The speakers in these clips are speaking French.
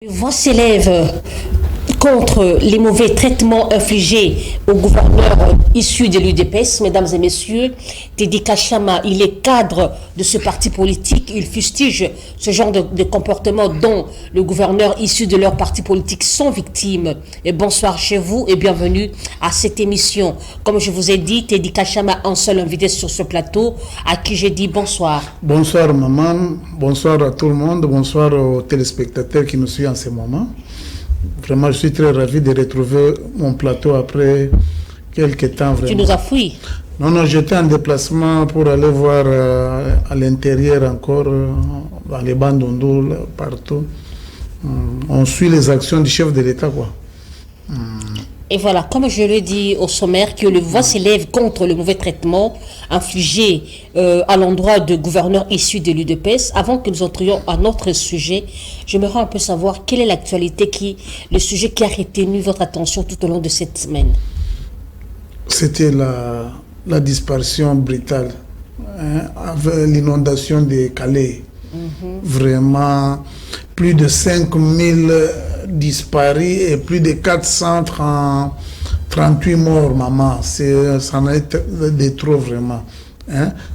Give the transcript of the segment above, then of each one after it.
Voix s'élève contre les mauvais traitements infligés au gouverneur issu de l'UDPS. Mesdames et messieurs, Teddy Kachama, il est cadre de ce parti politique. Il fustige ce genre de comportement dont le gouverneur issu de leur parti politique sont victimes. Et bonsoir chez vous et bienvenue à cette émission. Comme je vous ai dit, Teddy Kachama, un seul invité sur ce plateau, à qui j'ai dit bonsoir. Bonsoir maman, bonsoir à tout le monde, bonsoir aux téléspectateurs qui nous suivent en ce moment. Vraiment, je suis très ravi de retrouver mon plateau après quelques temps. Vraiment. Tu nous as fui? Non, j'étais en déplacement pour aller voir à l'intérieur encore, dans les Bandundu, partout. On suit les actions du chef de l'État, quoi. Et voilà, comme je le dis au sommaire, que le voix s'élève contre le mauvais traitement infligé à l'endroit de gouverneurs issus de l'UDPS. Avant que nous entrions à notre sujet, j'aimerais un peu savoir quelle est l'actualité, le sujet qui a retenu votre attention tout au long de cette semaine. C'était la disparition brutale, avec l'inondation de Calais. Vraiment, plus de 5000 disparus et plus de 438 morts, maman. Ça en a été de trop, vraiment.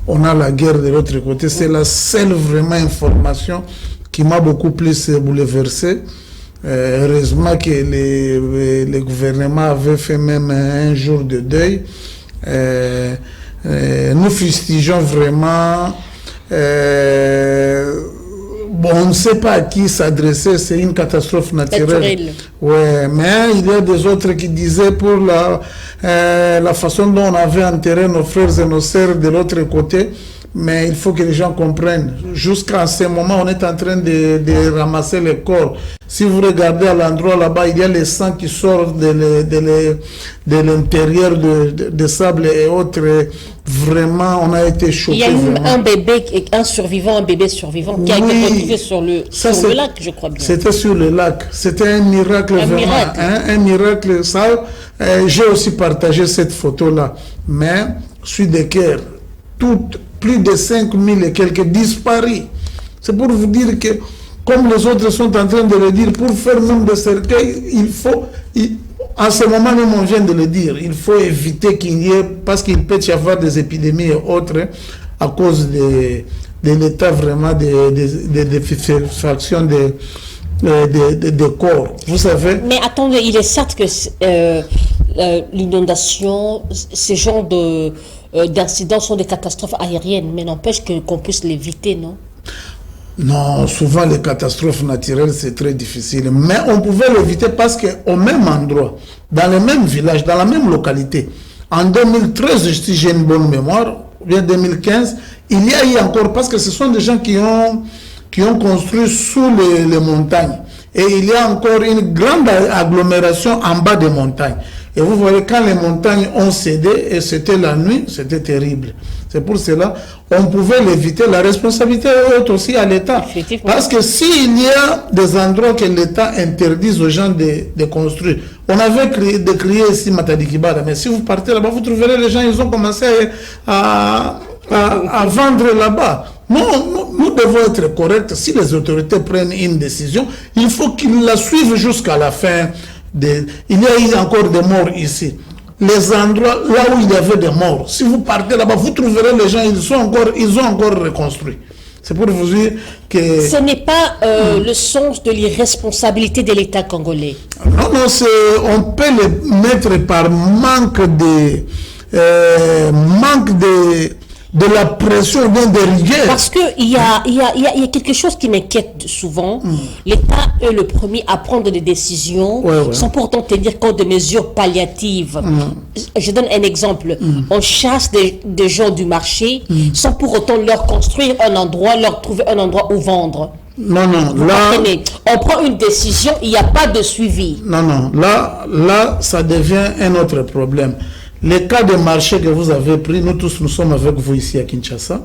On a la guerre de l'autre côté. C'est la seule vraiment information qui m'a beaucoup plus bouleversé. Heureusement que le gouvernement avait fait même un jour de deuil. Nous fustigeons vraiment. On ne sait pas à qui s'adresser, c'est une catastrophe naturelle. Ouais, mais il y a des autres qui disaient pour la façon dont on avait enterré nos frères et nos sœurs de l'autre côté. Mais il faut que les gens comprennent. Jusqu'à ce moment, on est en train de ramasser les corps. Si vous regardez à l'endroit là-bas, il y a les sangs qui sortent de l'intérieur de sable et autres. Vraiment, on a été choqués. Il y a eu un bébé survivant qui a été retrouvé sur le lac, je crois bien. C'était sur le lac. C'était un miracle, un miracle. Ça, j'ai aussi partagé cette photo-là. Mais, suite de cœur, plus de 5000 et quelques disparus. C'est pour vous dire que, comme les autres sont en train de le dire, pour faire même des cercueils, en ce moment même on vient de le dire, il faut éviter qu'il y ait, parce qu'il peut y avoir des épidémies et autres, à cause de l'état vraiment de défection des corps. Vous savez. Mais attendez, il est certes que l'inondation, ce genre d'incidents sont des catastrophes aériennes, mais n'empêche qu'on puisse l'éviter, non? Non, souvent les catastrophes naturelles, c'est très difficile. Mais on pouvait l'éviter parce qu'au même endroit, dans le même village, dans la même localité, en 2013, si j'ai une bonne mémoire, ou bien 2015, il y a eu encore, parce que ce sont des gens qui ont construit sous les montagnes. Et il y a encore une grande agglomération en bas des montagnes. Et vous voyez, quand les montagnes ont cédé, et c'était la nuit, c'était terrible. C'est pour cela on pouvait l'éviter. La responsabilité est aussi à l'État. Parce que s'il y a des endroits que l'État interdise aux gens de construire, on avait décrié ici Matadikibara, mais si vous partez là-bas, vous trouverez les gens, ils ont commencé à vendre là-bas. Nous devons être corrects. Si les autorités prennent une décision, il faut qu'ils la suivent jusqu'à la fin. Il y a eu encore des morts ici. Les endroits là où il y avait des morts, si vous partez là-bas, vous trouverez les gens, ils ont encore reconstruit. C'est pour vous dire que... Ce n'est pas le sens de l'irresponsabilité de l'État congolais. Non, on peut les mettre par manque de la pression bien de rigueur. Parce qu'il y a quelque chose qui m'inquiète souvent. L'État est le premier à prendre des décisions sans pourtant tenir compte de mesures palliatives. Je donne un exemple. On chasse des gens du marché sans pour autant leur construire un endroit, leur trouver un endroit où vendre. Non, là... On prend une décision, il n'y a pas de suivi. Non, là, ça devient un autre problème. Les cas de marché que vous avez pris, nous tous, nous sommes avec vous ici à Kinshasa.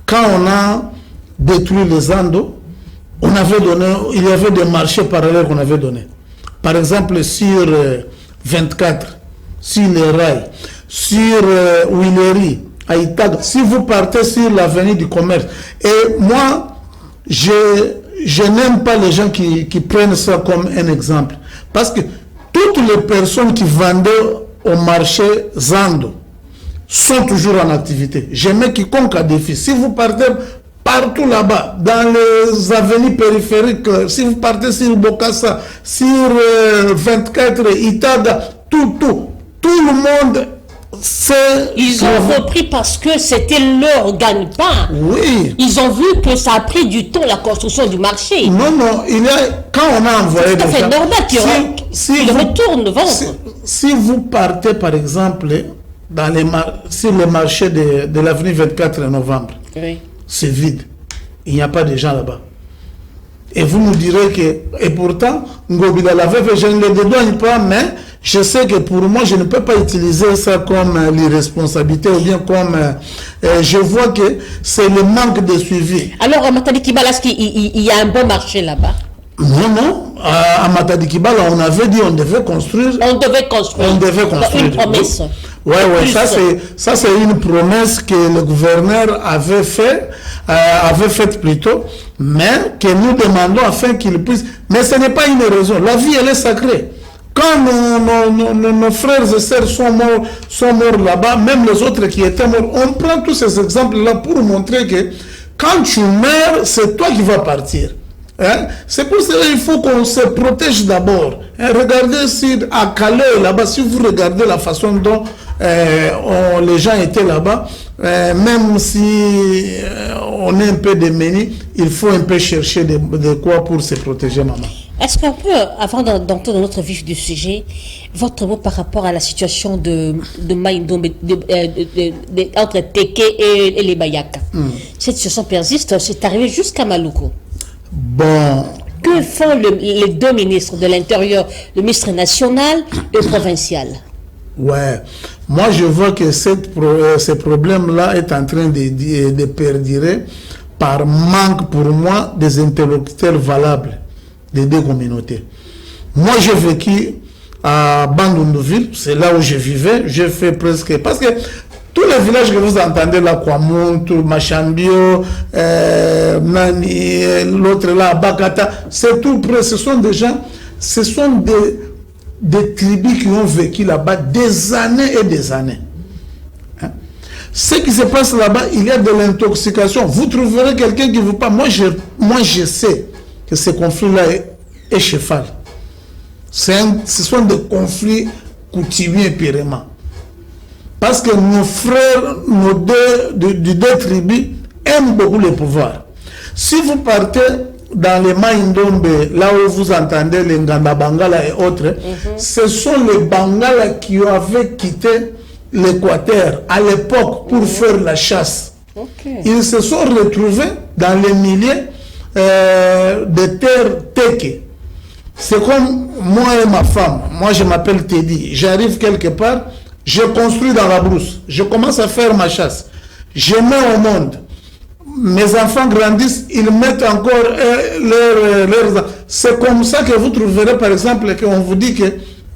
Quand on a détruit les Andos, il y avait des marchés parallèles qu'on avait donnés. Par exemple, sur 24, sur les rails, sur Willery, à Itaga, si vous partez sur l'avenue du commerce, et moi, je n'aime pas les gens qui prennent ça comme un exemple. Parce que toutes les personnes qui vendaient au marché Zando sont toujours en activité. Je mets quiconque à défi. Si vous partez partout là-bas, dans les avenues périphériques, si vous partez sur Bokassa, sur 24, Itaga, tout le monde sait... Ils ont repris parce que c'était leur gagne-pain. Oui. Ils ont vu que ça a pris du temps, la construction du marché. Non, quand on a envoyé des gens... C'est normal qu'ils retournent vendre. Si vous partez, par exemple, sur le marché de l'avenue 24 novembre, oui. C'est vide. Il n'y a pas de gens là-bas. Et vous nous direz que... Et pourtant, Ngobila la veuve, je ne le dédouane pas, mais je sais que pour moi, je ne peux pas utiliser ça comme l'irresponsabilité ou bien comme... je vois que c'est le manque de suivi. Alors, à Matadi Kibala, est-ce qu'il y a un bon marché là-bas? Non. À Matadi Kibala, on avait dit on devait construire. On devait construire. Une promesse. Oui, ça c'est une promesse que le gouverneur avait faite plutôt, mais que nous demandons afin qu'il puisse. Mais ce n'est pas une raison. La vie, elle est sacrée. Quand nos frères et sœurs sont morts là-bas, même les autres qui étaient morts, on prend tous ces exemples-là pour montrer que quand tu meurs, c'est toi qui vas partir. Hein? C'est pour cela qu'il faut qu'on se protège d'abord. Hein? Regardez à Calais, là-bas, si vous regardez la façon dont les gens étaient là-bas, même si on est un peu démunis, il faut un peu chercher de quoi pour se protéger, maman. Est-ce qu'on peut, avant d'entrer dans notre vif du sujet, votre mot par rapport à la situation de Maïndombe, entre Teke et les Bayaka? Cette situation persiste, c'est arrivé jusqu'à Maluku. Bon. Que font les deux ministres de l'Intérieur, le ministre national et provincial? Ouais. Moi, je vois que ce problème-là est en train de perdurer par manque, pour moi, des interlocuteurs valables des deux communautés. Moi, j'ai vécu à Bandundouville, c'est là où je vivais. J'ai fait presque... Parce que tous les villages que vous entendez là, Kwamuntu, Machambio, Nani, l'autre là, Bakata, c'est tout près. Ce sont des gens, ce sont des tribus qui ont vécu là-bas des années et des années. Hein? Ce qui se passe là-bas, il y a de l'intoxication. Vous trouverez quelqu'un qui ne veut pas. Moi, je sais que ce conflit-là est cheval. Ce sont des conflits coutumiers purement. Parce que nos frères, des deux tribus, aiment beaucoup le pouvoir. Si vous partez dans les Maïndombe, là où vous entendez les Nganda Bangala et autres, ce sont les Bangala qui avaient quitté l'Équateur à l'époque pour faire la chasse. Ils se sont retrouvés dans les milieux de terres Teke. C'est comme moi et ma femme. Moi, je m'appelle Teddy. J'arrive quelque part, je construis dans la brousse. Je commence à faire ma chasse. Je mets au monde. Mes enfants grandissent, ils mettent encore leurs... C'est comme ça que vous trouverez, par exemple, qu'on vous dit que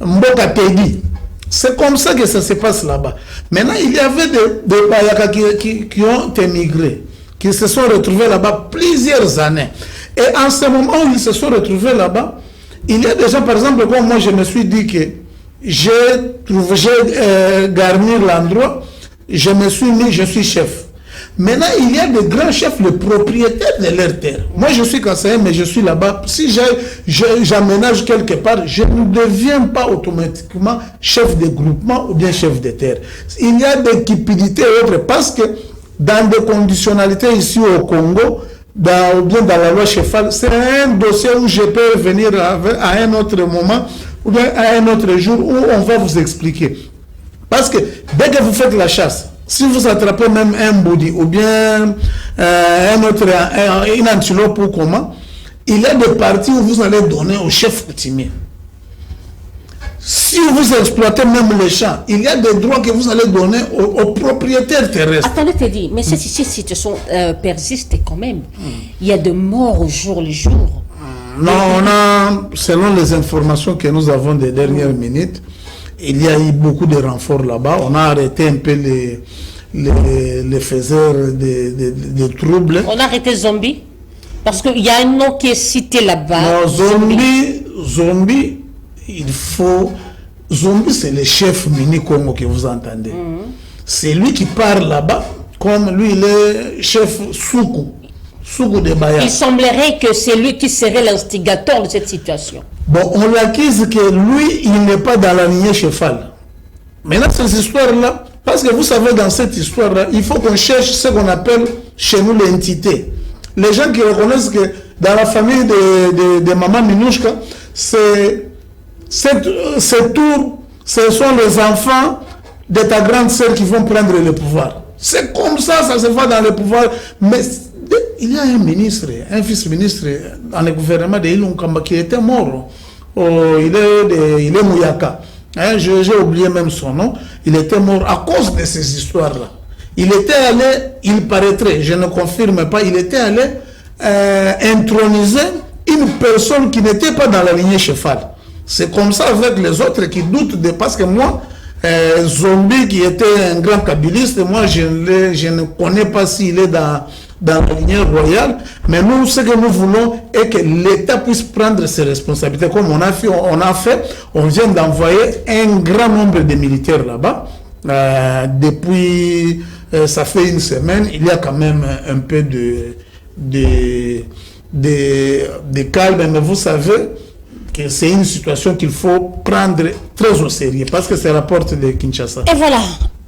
Mboka Teddy. C'est comme ça que ça se passe là-bas. Maintenant, il y avait des Bayaka qui ont émigré, qui se sont retrouvés là-bas plusieurs années. Et en ce moment où ils se sont retrouvés là-bas, il y a des gens, par exemple, comme moi, je me suis dit que j'ai garni l'endroit, je me suis mis, je suis chef. Maintenant, il y a des grands chefs, les propriétaires de leur terre. Moi, je suis conseiller, mais je suis là-bas. Si j'aménage quelque part, je ne deviens pas automatiquement chef de groupement ou bien chef de terre. Il y a des cupidités et autres, parce que dans des conditionnalités ici au Congo, ou bien dans la loi chefale, c'est un dossier où je peux venir à un autre moment ou bien à un autre jour où on va vous expliquer. Parce que dès que vous faites la chasse, si vous attrapez même un boudi ou bien une antilope ou comment, il y a des parties où vous allez donner au chef coutumier. Si vous exploitez même les champs, il y a des droits que vous allez donner aux propriétaires terrestres. Attendez, Teddy, mais cette situation persiste quand même. Il y a de morts au jour le jour. Non, selon les informations que nous avons des dernières minutes, il y a eu beaucoup de renforts là-bas. On a arrêté un peu les faiseurs de troubles. On a arrêté Zombie. Parce qu'il y a un nom qui est cité là-bas. Non, Zombie, il faut... Zombie, c'est le chef mini-Congo que vous entendez. C'est lui qui parle là-bas, comme lui, il est chef Soukou de Baya. Il semblerait que c'est lui qui serait l'instigateur de cette situation. Bon, on l'accuse que lui, il n'est pas dans la lignée chefale. Maintenant, ces histoires-là, parce que vous savez, dans cette histoire-là, il faut qu'on cherche ce qu'on appelle chez nous l'entité. Les gens qui reconnaissent que dans la famille de Maman Minouchka, ce tour, ce sont les enfants de ta grande sœur qui vont prendre le pouvoir. C'est comme ça se voit dans le pouvoir. Mais il y a un ministre, un vice-ministre dans le gouvernement de Ilunkamba qui était mort. Il est Mouyaka. Hein, j'ai oublié même son nom. Il était mort à cause de ces histoires-là. Il était allé, il paraîtrait, je ne confirme pas, il était allé introniser une personne qui n'était pas dans la lignée chefale. C'est comme ça avec les autres qui doutent de... Parce que moi, Zombie qui était un grand kabiliste, moi je ne connais pas s'il est dans la lignée royale, mais nous, ce que nous voulons est que l'État puisse prendre ses responsabilités. Comme on a fait, on vient d'envoyer un grand nombre de militaires là-bas. Depuis, ça fait une semaine, il y a quand même un peu de calme, mais vous savez que c'est une situation qu'il faut prendre très au sérieux, parce que c'est la porte de Kinshasa. Et voilà,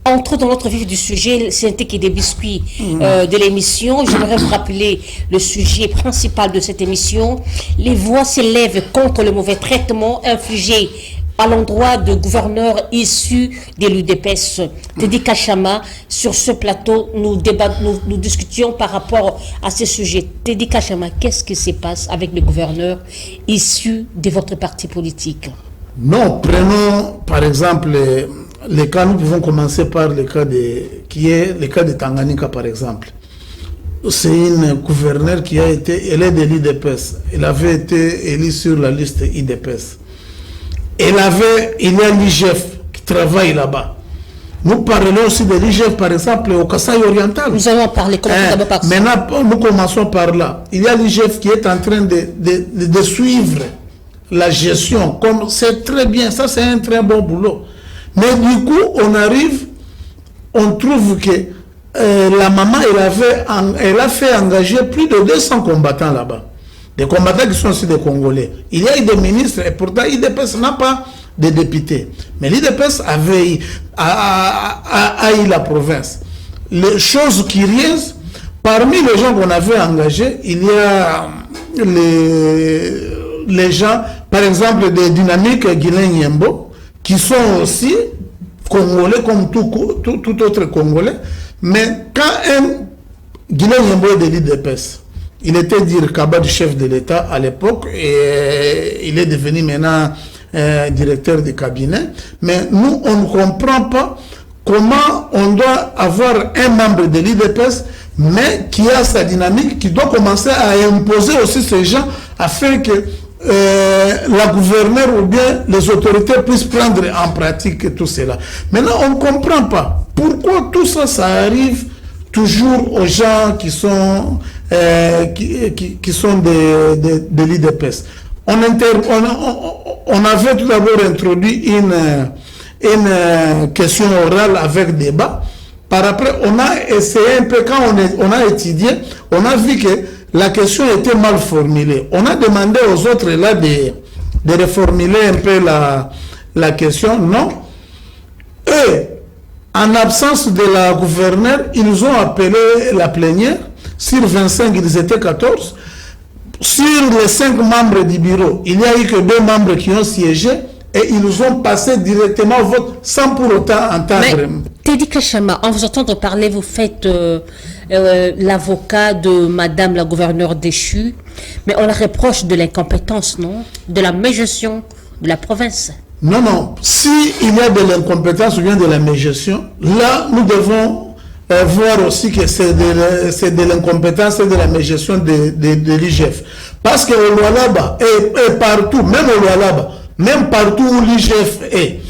entre dans notre vif du sujet, c'est qui des biscuits de l'émission. J'aimerais vous rappeler le sujet principal de cette émission. Les voix s'élèvent contre le mauvais traitement infligé à l'endroit de gouverneurs issus de l'UDPS. Teddy Kachama, sur ce plateau, nous discutions par rapport à ce sujet. Teddy Kachama, qu'est-ce qui se passe avec les gouverneurs issus de votre parti politique? Non, prenons par exemple les cas, nous pouvons commencer par le cas de Tanganyika par exemple. C'est une gouverneure qui a été élue de l'IDPS. Elle avait été élue sur la liste IDPS. Il y a l'IGF qui travaille là-bas. Nous parlons aussi de l'IGF, par exemple, au Kasaï oriental. Nous allons parler d'abord par ça. Maintenant, nous commençons par là. Il y a l'IGF qui est en train de suivre la gestion. Comme c'est très bien, ça c'est un très bon boulot. Mais du coup, on trouve que la maman, elle a fait engager plus de 200 combattants là-bas. Des combattants qui sont aussi des Congolais. Il y a eu des ministres, et pourtant l'IDPS n'a pas de députés. Mais l'IDPS a eu la province. Les choses curieuses, parmi les gens qu'on avait engagés, il y a les gens, par exemple, des dynamiques Guilain-Yembo, qui sont aussi Congolais comme tout autre Congolais. Mais quand un Guilain-Yembo est de l'IDPS, il était dire Kaba du chef de l'État à l'époque et il est devenu maintenant directeur de cabinet. Mais nous, on ne comprend pas comment on doit avoir un membre de l'IDPS, mais qui a sa dynamique, qui doit commencer à imposer aussi ces gens afin que la gouverneure ou bien les autorités puissent prendre en pratique tout cela. Maintenant, on ne comprend pas pourquoi tout ça, ça arrive toujours aux gens qui sont de l'IDPS. On avait tout d'abord introduit une question orale avec débat. Par après, on a essayé un peu, quand on a étudié, on a vu que la question était mal formulée. On a demandé aux autres là de reformuler un peu la question. Non. Eux, en absence de la gouverneure, ils ont appelé la plénière. Sur 25, ils étaient 14. Sur les 5 membres du bureau, il n'y a eu que 2 membres qui ont siégé et ils ont passé directement au vote sans pour autant entendre. Mais Teddy Kachama, en vous entendre parler, vous faites l'avocat de Madame la gouverneure déchue, mais on la reproche de l'incompétence, non? De la mégestion de la province. Non. Si il y a de l'incompétence ou bien de la mégestion, là, nous devons voir aussi que c'est de l'incompétence et de la mégestion de l'IGF. Parce que au Lualaba et partout, même au Lualaba, même partout où l'IGF est,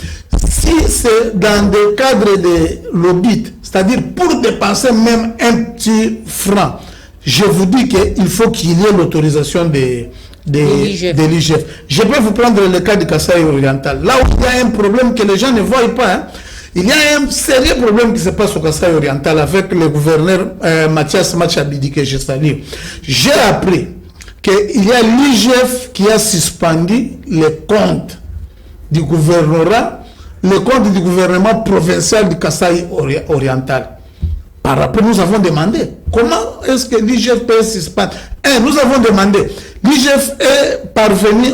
si c'est dans des cadres de l'audit, c'est-à-dire pour dépenser même un petit franc, je vous dis qu'il faut qu'il y ait l'autorisation de l'IGF. Je peux vous prendre le cas du Kasaï oriental. Là où il y a un problème que les gens ne voient pas, hein. Il y a un sérieux problème qui se passe au Kasaï oriental avec le gouverneur Mathias Machabidi que je salue. J'ai appris qu'il y a l'IGF qui a suspendu les comptes du gouvernorat, les comptes du gouvernement provincial du Kasaï oriental. Par rapport, nous avons demandé comment est-ce que l'IGF peut suspendre. Nous avons demandé. L'IGF est parvenu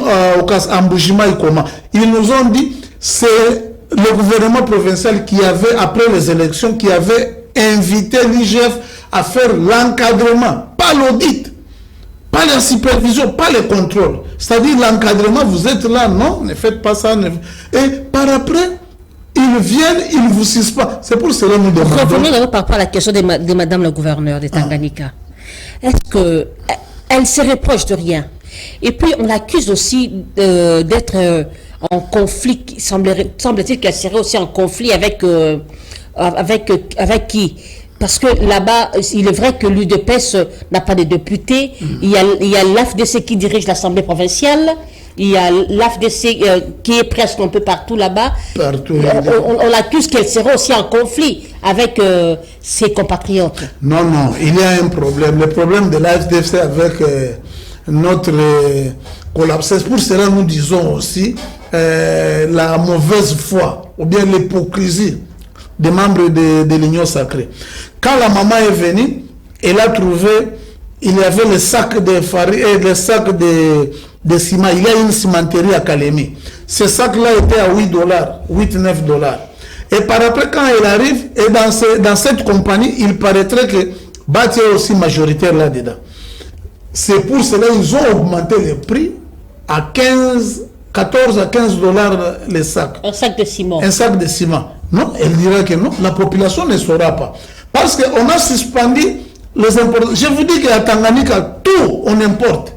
à Mbujimaï comment. Ils nous ont dit c'est le gouvernement provincial qui avait, après les élections, qui avait invité l'IGF à faire l'encadrement, pas l'audit, pas la supervision, pas le contrôle. C'est-à-dire l'encadrement, vous êtes là, non, ne faites pas ça. Et par après, ils viennent, ils vous suspendent. C'est pour cela que nous demandons. Revenons par rapport à la question de Madame le gouverneur de Tanganyika. Est-ce qu'elle se reproche de rien? Et puis on l'accuse aussi d'être en conflit. Semble-t-il qu'elle serait aussi en conflit avec qui? Parce que là-bas, il est vrai que l'UDPS n'a pas de députés. Il y a l'AFDC qui dirige l'Assemblée provinciale. Il y a l'AFDC qui est presque un peu partout là-bas. On l'accuse qu'elle serait aussi en conflit avec ses compatriotes. Non, il y a un problème. Le problème de l'AFDC avec notre collapse. C'est pour cela que nous disons aussi la mauvaise foi ou bien l'hypocrisie des membres de l'Union sacrée. Quand la maman est venue, elle a trouvé, il y avait le sac de farine et le sac de ciment. Il y a une cimenterie à Kalemi. Ce sac-là était à $8, 8-9 $. Et par après, quand elle arrive, et dans cette compagnie, il paraîtrait que Bati est aussi majoritaire là-dedans. C'est pour cela qu'ils ont augmenté le prix à 14 à 15 $ le sac. Un sac de ciment. Un sac de ciment. Non, elle dira que non, la population ne saura pas. Parce qu'on a suspendu les importations. Je vous dis qu'à Tanganyika, tout on importe.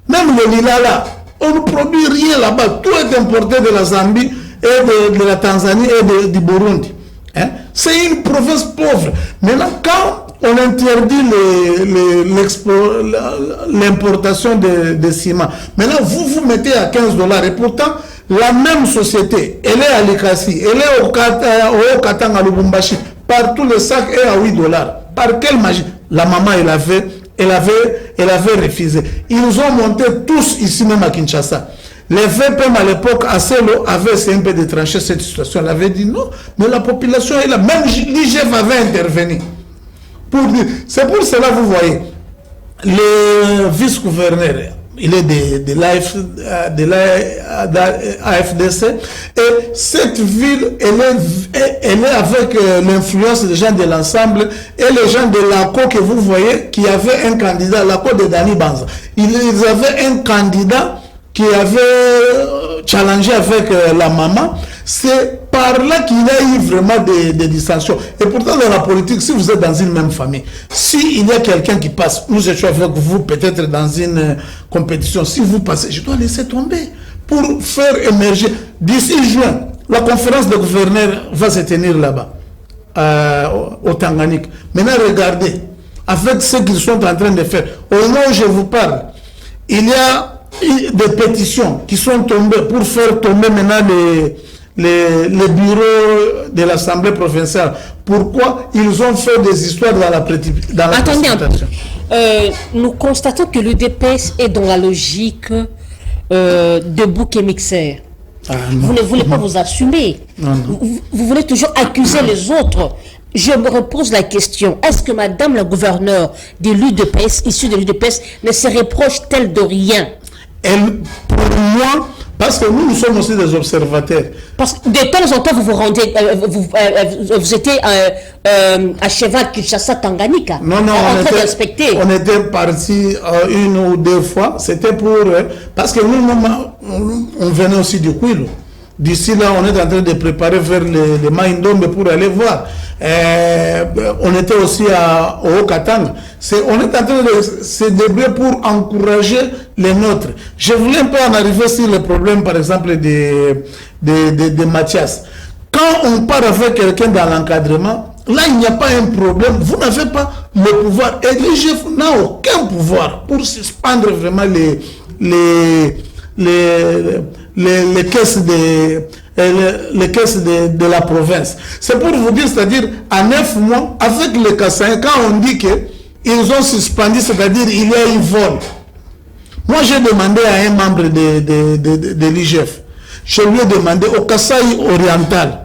Même le lila là, on ne produit rien là-bas. Tout est importé de la Zambie et de la Tanzanie et du Burundi. Hein? C'est une province pauvre. Maintenant, quand on interdit l'importation de ciment, maintenant vous mettez à 15 $ et pourtant, la même société, elle est à Likasi, elle est au Katanga, à Lubumbashi, partout le sac est à 8 $. Par quelle magie? La maman, elle avait refusé. Ils ont monté tous ici même à Kinshasa. Les VPM à l'époque, Acelo avait essayé un peu de trancher cette situation. Elle avait dit non, mais la population est là. Même l'IGF avait intervenu. C'est pour cela, vous voyez, le vice-gouverneur, il est de l'AFDC, et cette ville, elle est avec l'influence des gens de l'ensemble et les gens de l'ACO que vous voyez, qui avait un candidat, l'ACO de Dani Banza. Ils avaient un candidat qui avait challengé avec la maman. C'est par là qu'il y a eu vraiment des dissensions. Et pourtant, dans la politique, si vous êtes dans une même famille, s'il y a quelqu'un qui passe, nous étions avec vous peut-être dans une compétition, si vous passez, je dois laisser tomber pour faire émerger. D'ici juin, la conférence de gouverneurs va se tenir là-bas, au Tanganyika. Maintenant, regardez, avec ce qu'ils sont en train de faire, au moment où je vous parle, il y a des pétitions qui sont tombées pour faire tomber maintenant les bureaux de l'Assemblée provinciale. Pourquoi? Ils ont fait des histoires dans la Attendez un peu. Nous constatons que l'UDPS est dans la logique de bouc émissaire. Vous ne voulez pas vous assumer. Vous voulez toujours accuser les autres. Je me repose la question. Est-ce que Madame la gouverneure de l'UDPS, issue de l'UDPS, ne se reproche-t-elle de rien? Pour moi, parce que nous sommes aussi des observateurs. Parce que de temps en temps, vous vous rendez, vous étiez à cheval Kinshasa Tanganyika. Non, on était partis une ou deux fois. C'était pour parce que nous, on venait aussi du Kwilu. D'ici là, on est en train de préparer vers le Maïndombe pour aller voir. On était aussi au Haut-Katanga. On est en train de se débrouiller pour encourager les nôtres. Je voulais un peu en arriver sur le problème, par exemple, de Mathias. Quand on part avec quelqu'un dans l'encadrement, là, il n'y a pas un problème. Vous n'avez pas le pouvoir. Et l'IGF n'a aucun pouvoir pour suspendre vraiment les caisses de la province. C'est pour vous dire, c'est-à-dire, en 9 mois, avec le Kasaï, quand on dit qu'ils ont suspendu, c'est-à-dire, il y a eu vol. Moi, j'ai demandé à un membre de l'IGF, je lui ai demandé au Kasaï oriental,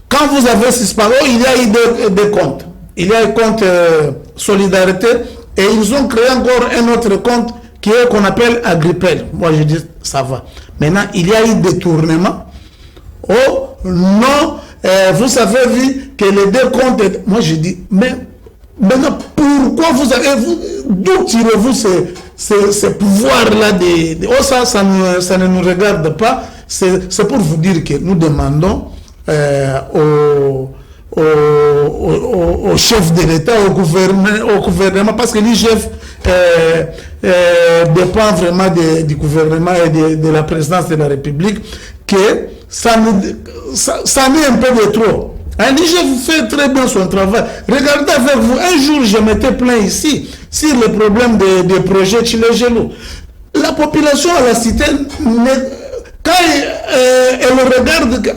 quand vous avez suspendu, il y a eu des comptes. Il y a un compte solidarité et ils ont créé encore un autre compte qui est qu'on appelle Agripel. Moi, je dis, ça va. Maintenant, il y a eu détournement. Oh, non, vous avez vu que les deux comptes... Moi, je dis, mais maintenant, pourquoi d'où tirez-vous ces pouvoirs-là oh, ça ne nous regarde pas. C'est pour vous dire que nous demandons au chef de l'État, au gouvernement, parce que l'IGF dépend vraiment du gouvernement et de la présidence de la République, que ça n'est un peu de trop. L'IGF fait très bien son travail. Regardez avec vous, un jour je m'étais plaint ici sur le problème des projets Chile-Gelou. La population à la cité, quand elle regarde que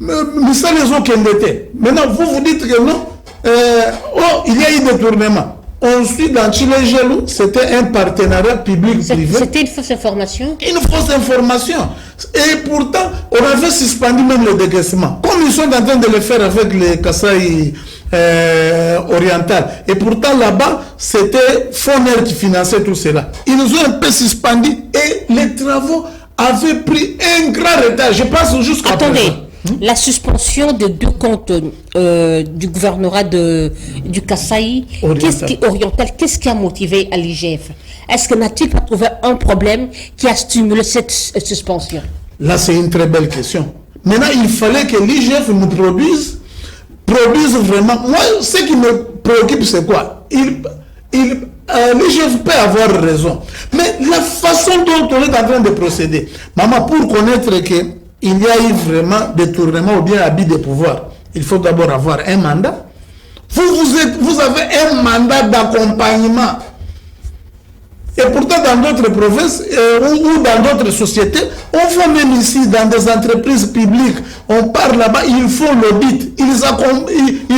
mais ça les autres était. Maintenant, vous dites que non, il y a eu détournement. Ensuite, dans Chile-Gelou, c'était un partenariat public-privé. C'était une fausse information. Une fausse information. Et pourtant, on avait suspendu même le décaissement. Comme ils sont en train de le faire avec les Kasaï oriental. Et pourtant, là-bas, c'était Foner qui finançait tout cela. Ils nous ont un peu suspendu et les travaux avaient pris un grand retard. Je pense jusqu'à Attendez. Présent. La suspension de 2 comptes du gouvernorat du Kasaï oriental, qu'est-ce qui a motivé à l'IGF? Est-ce que n'a-t-il pas trouvé un problème qui a stimulé cette suspension? Là, c'est une très belle question. Maintenant, il fallait que l'IGF nous produise vraiment. Moi, ce qui me préoccupe, c'est quoi? l'IGF peut avoir raison. Mais la façon dont on est en train de procéder, maman, pour connaître qu'il y a eu vraiment détournement ou bien abus de pouvoir, il faut d'abord avoir un mandat. Vous avez un mandat d'accompagnement. Et pourtant, dans d'autres provinces ou dans d'autres sociétés, on voit même ici, dans des entreprises publiques, on part là-bas, ils font l'audit, ils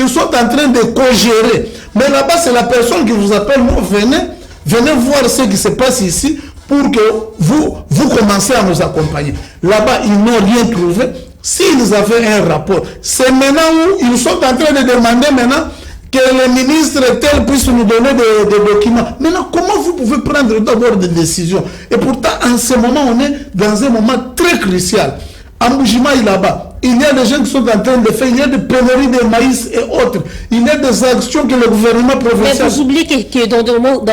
sont en train de co-gérer. Mais là-bas, c'est la personne qui vous appelle, vous venez voir ce qui se passe ici pour que vous commencez à nous accompagner. Là-bas, ils n'ont rien trouvé. S'ils avaient un rapport, c'est maintenant où ils sont en train de demander maintenant que les ministres tels puissent nous donner des documents. Maintenant, comment vous pouvez prendre d'abord des décisions? Et pourtant, en ce moment, on est dans un moment très crucial. À Mbujimaï, là-bas, il y a des gens qui sont en train de faire, il y a des pénuries de maïs et autres. Il y a des actions que le gouvernement provincial... Mais vous oubliez que dans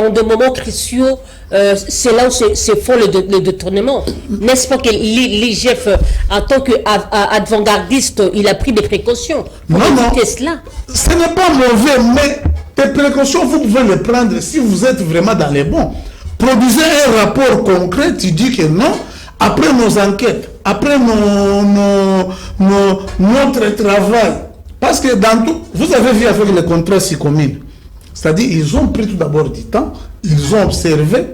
des moments cruciaux, c'est là où c'est faux le détournement. N'est-ce pas que l'IGF, en tant qu'avant-gardiste, il a pris des précautions pour éviter cela? Ce n'est pas mauvais, mais des précautions, vous pouvez les prendre si vous êtes vraiment dans les bons. Produisez un rapport concret, tu dis que non, après nos enquêtes, après notre travail. Parce que dans tout, vous avez vu avec les contrats SICOMIL, c'est-à-dire ils ont pris tout d'abord du temps, ils ont observé,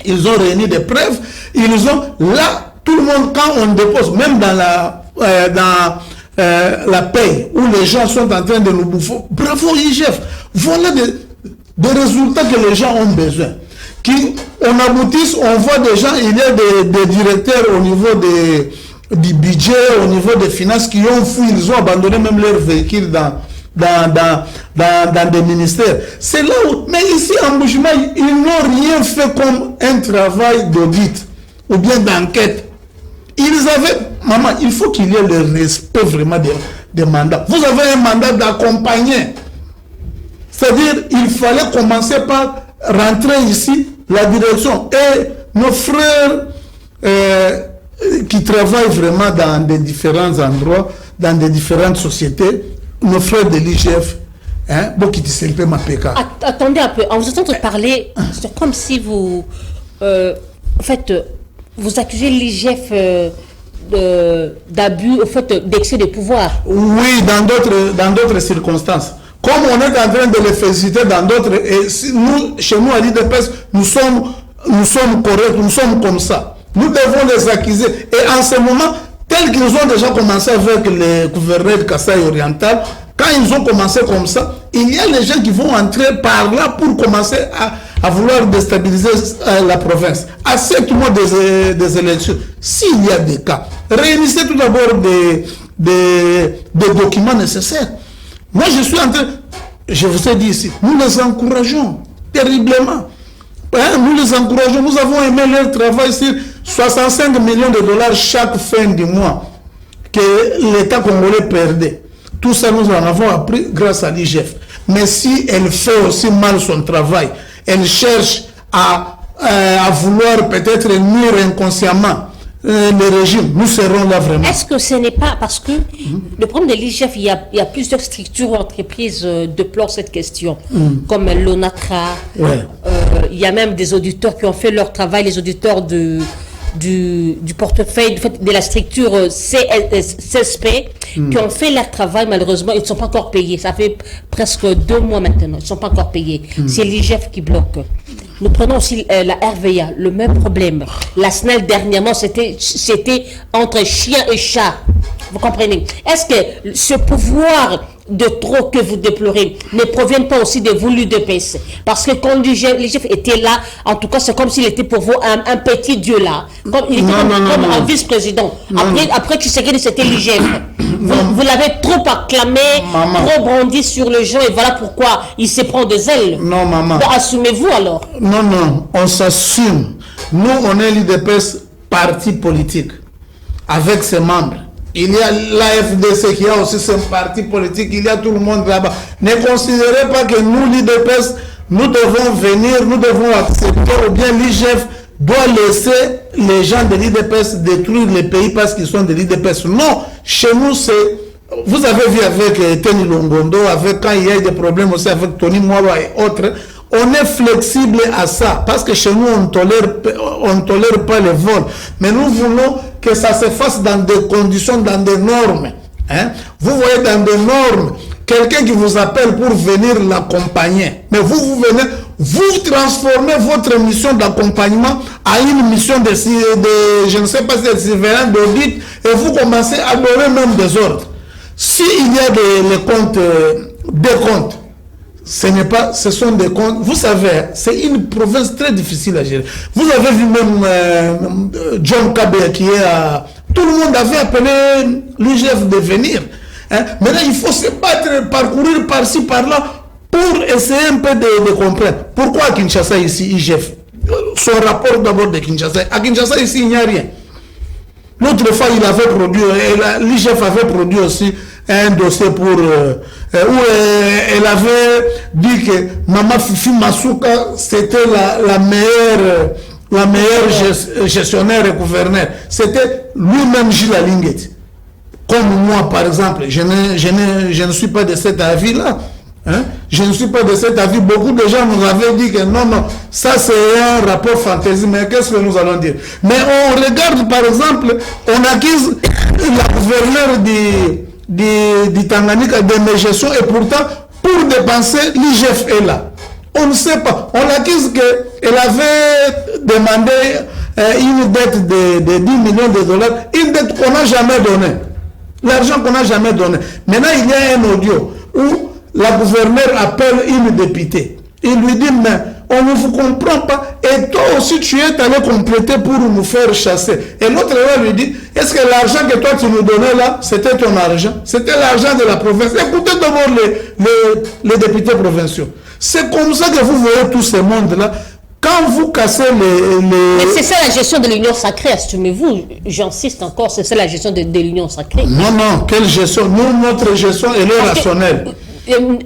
ils ont réuni des preuves, là, tout le monde, quand on dépose, même dans la paye, où les gens sont en train de nous bouffer, bravo IGF, voilà des résultats que les gens ont besoin. On aboutisse, on voit des gens, il y a des directeurs au niveau du budget, au niveau des finances qui ont fui, ils ont abandonné même leurs véhicules dans des ministères. C'est là où, mais ici en Mbujimaï, ils n'ont rien fait comme un travail d'audit ou bien d'enquête. Ils avaient, maman, il faut qu'il y ait le respect vraiment des mandats. Vous avez un mandat d'accompagner. C'est-à-dire, il fallait commencer par rentrer ici, la direction. Et nos frères qui travaillent vraiment dans des différents endroits, dans des différentes sociétés, nos frères de l'IGF, attendez un peu, en vous entendant parler, c'est comme si vous, en fait, vous accusez l'IGF d'abus, au fait, d'excès de pouvoir. Oui, dans d'autres circonstances. Comme on est en train de les féliciter dans d'autres, et si nous, chez nous à l'IDPS, nous sommes corrects, nous sommes comme ça. Nous devons les accuser. Et en ce moment, tel qu'ils ont déjà commencé avec les gouverneurs de Kasaï oriental, quand ils ont commencé comme ça, il y a les gens qui vont entrer par là pour commencer à vouloir déstabiliser la province. À 7 mois des élections, s'il y a des cas, réunissez tout d'abord des documents nécessaires. Moi, je suis en train, je vous ai dit ici, nous les encourageons terriblement. Hein, nous les encourageons, nous avons aimé leur travail sur 65 millions de dollars chaque fin du mois que l'État congolais perdait. Tout ça, nous en avons appris grâce à l'IGF. Mais si elle fait aussi mal son travail, elle cherche à vouloir peut-être nuire inconsciemment le régime, nous serons là vraiment. Est-ce que ce n'est pas parce que le problème de l'IGF, il y a plusieurs structures ou entreprises déplorent cette question, comme l'ONATRA, il y a même des auditeurs qui ont fait leur travail, les auditeurs du portefeuille de la structure CSP qui ont fait leur travail. Malheureusement, ils ne sont pas encore payés. Ça fait presque 2 mois maintenant, ils ne sont pas encore payés. C'est l'IGF qui bloque. Nous prenons aussi la RVA, le même problème. La SNEL dernièrement, c'était entre chien et chat. Vous comprenez? Est-ce que ce pouvoir de trop que vous déplorez ne provient pas aussi de vous, l'UDPS? Parce que quand l'IGF était là, en tout cas, c'est comme s'il était pour vous un petit dieu là. Comme, il était comme un vice-président. Après Tshisekedi, c'était l'IGF. Vous l'avez trop acclamé, trop brandi sur le gens, et voilà pourquoi il se prend des ailes. Non, maman. Bon, assumez-vous alors. Non, on s'assume. Nous, on est l'UDPS parti politique, avec ses membres. Il y a l'AFDC qui a aussi son parti politique, il y a tout le monde là-bas. Ne considérez pas que nous, l'IDPS, nous devons venir, nous devons accepter, ou bien l'IGF doit laisser les gens de l'IDPS détruire les pays parce qu'ils sont de l'IDPS. Non, chez nous, c'est... Vous avez vu avec Tony Longondo, quand il y a eu des problèmes aussi avec Tony Mwaba et autres, on est flexible à ça, parce que chez nous, on ne tolère pas les vols. Mais nous voulons que ça se fasse dans des conditions, dans des normes. Hein? Vous voyez, dans des normes, quelqu'un qui vous appelle pour venir l'accompagner. Mais vous venez, vous transformez votre mission d'accompagnement à une mission de je ne sais pas si c'est de surveillance, d'audit, et vous commencez à donner même des ordres. S'il y a des comptes, ce sont des comptes. Vous savez, c'est une province très difficile à gérer. Vous avez vu même John Kabé qui est à... Tout le monde avait appelé l'IGF de venir. Hein? Maintenant, il faut se battre, parcourir par-ci, par-là, pour essayer un peu de comprendre. Pourquoi à Kinshasa, ici, IGF? Son rapport d'abord de Kinshasa. À Kinshasa, ici, il n'y a rien. L'autre fois, il avait produit, l'IGF avait produit aussi un dossier pour où elle avait dit que Maman Fifi Masuka c'était la meilleure gestionnaire et gouverneur. C'était lui-même Gilles Alinguet. Comme moi, par exemple, je ne suis pas de cet avis-là. Hein? Je ne suis pas de cet avis. Beaucoup de gens nous avaient dit que non, ça c'est un rapport fantaisie. Mais qu'est-ce que nous allons dire? Mais on regarde, par exemple, on accuse la gouverneure du Tanganyika de mégestion et pourtant, pour dépenser, l'IGF est là. On ne sait pas. On accuse qu'elle avait demandé une dette de 10 millions de dollars, une dette qu'on n'a jamais donnée. L'argent qu'on n'a jamais donné. Maintenant, il y a un audio où la gouverneure appelle une députée. Il lui dit, mais on ne vous comprend pas. Et toi aussi, tu es allé compléter pour nous faire chasser. Et l'autre là lui dit, est-ce que l'argent que toi tu nous donnais là, c'était ton argent? C'était l'argent de la province. Écoutez d'abord les députés provinciaux. C'est comme ça que vous voyez tout ce monde-là. Quand vous cassez Mais c'est ça la gestion de l'union sacrée, assumez-vous. J'insiste encore, c'est ça la gestion de l'union sacrée. Non, quelle gestion? Nous, notre gestion, elle est rationnelle.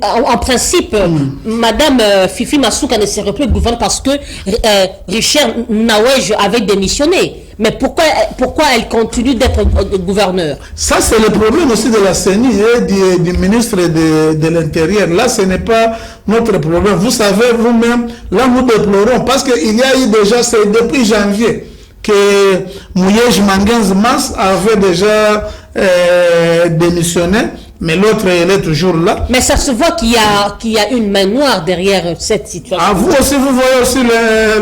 En principe, Madame Fifi Masuka ne serait plus gouverneur parce que Richard Nawej avait démissionné. Mais pourquoi elle continue d'être gouverneur? Ça, c'est le problème aussi de la CENI et du ministre de l'Intérieur. Là, ce n'est pas notre problème. Vous savez, vous-même, là, nous déplorons parce qu'il y a eu déjà, c'est depuis janvier, que Mouyej Mangenz Mas avait déjà démissionné mais l'autre, elle est toujours là. Mais ça se voit qu'il y a une main noire derrière cette situation. Ah, vous aussi, vous voyez aussi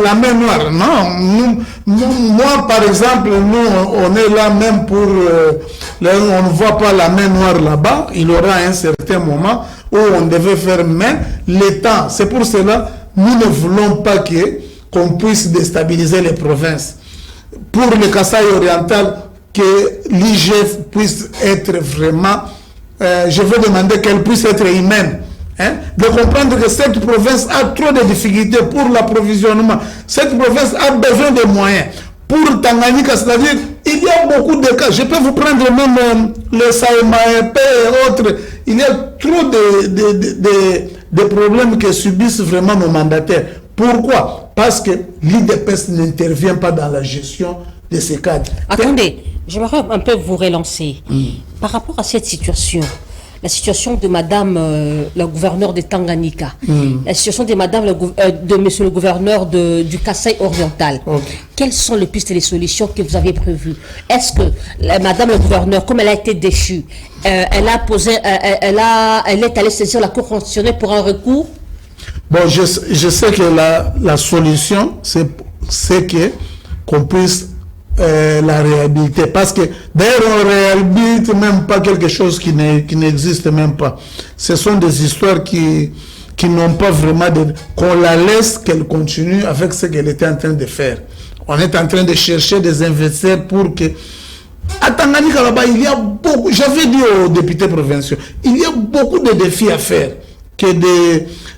la main noire. Non, moi, par exemple, nous, on est là même pour... on ne voit pas la main noire là-bas. Il y aura un certain moment où on devait faire main. L'État, c'est pour cela, nous ne voulons pas qu'on puisse déstabiliser les provinces. Pour le Kasaï oriental, que l'IGF puisse être vraiment... je veux demander qu'elle puisse être humaine. De comprendre que cette province a trop de difficultés pour l'approvisionnement. Cette province a besoin de moyens. Pour Tanganyika, c'est-à-dire, il y a beaucoup de cas. Je peux vous prendre même le Saïmaépé et autres. Il y a trop de problèmes que subissent vraiment nos mandataires. Pourquoi? Parce que l'IDPS n'intervient pas dans la gestion de ces cadres. Attendez, j'aimerais un peu vous relancer. Par rapport à cette situation, la situation de madame la gouverneure de Tanganyika, la situation de madame de monsieur le gouverneur du Kasaï oriental. Quelles sont les pistes et les solutions que vous avez prévues? Est-ce que madame le gouverneur, comme elle a été déchue, elle est allée saisir la Cour constitutionnelle pour un recours? Bon, je sais que la solution, c'est qu'on puisse la réhabiliter. Parce que d'ailleurs, on ne réhabilite même pas quelque chose qui n'existe même pas. Ce sont des histoires qui n'ont pas vraiment qu'on la laisse, qu'elle continue avec ce qu'elle était en train de faire. On est en train de chercher des investisseurs pour que... À Tanganyika, là-bas, il y a beaucoup... J'avais dit aux députés provinciaux, il y a beaucoup de défis à faire que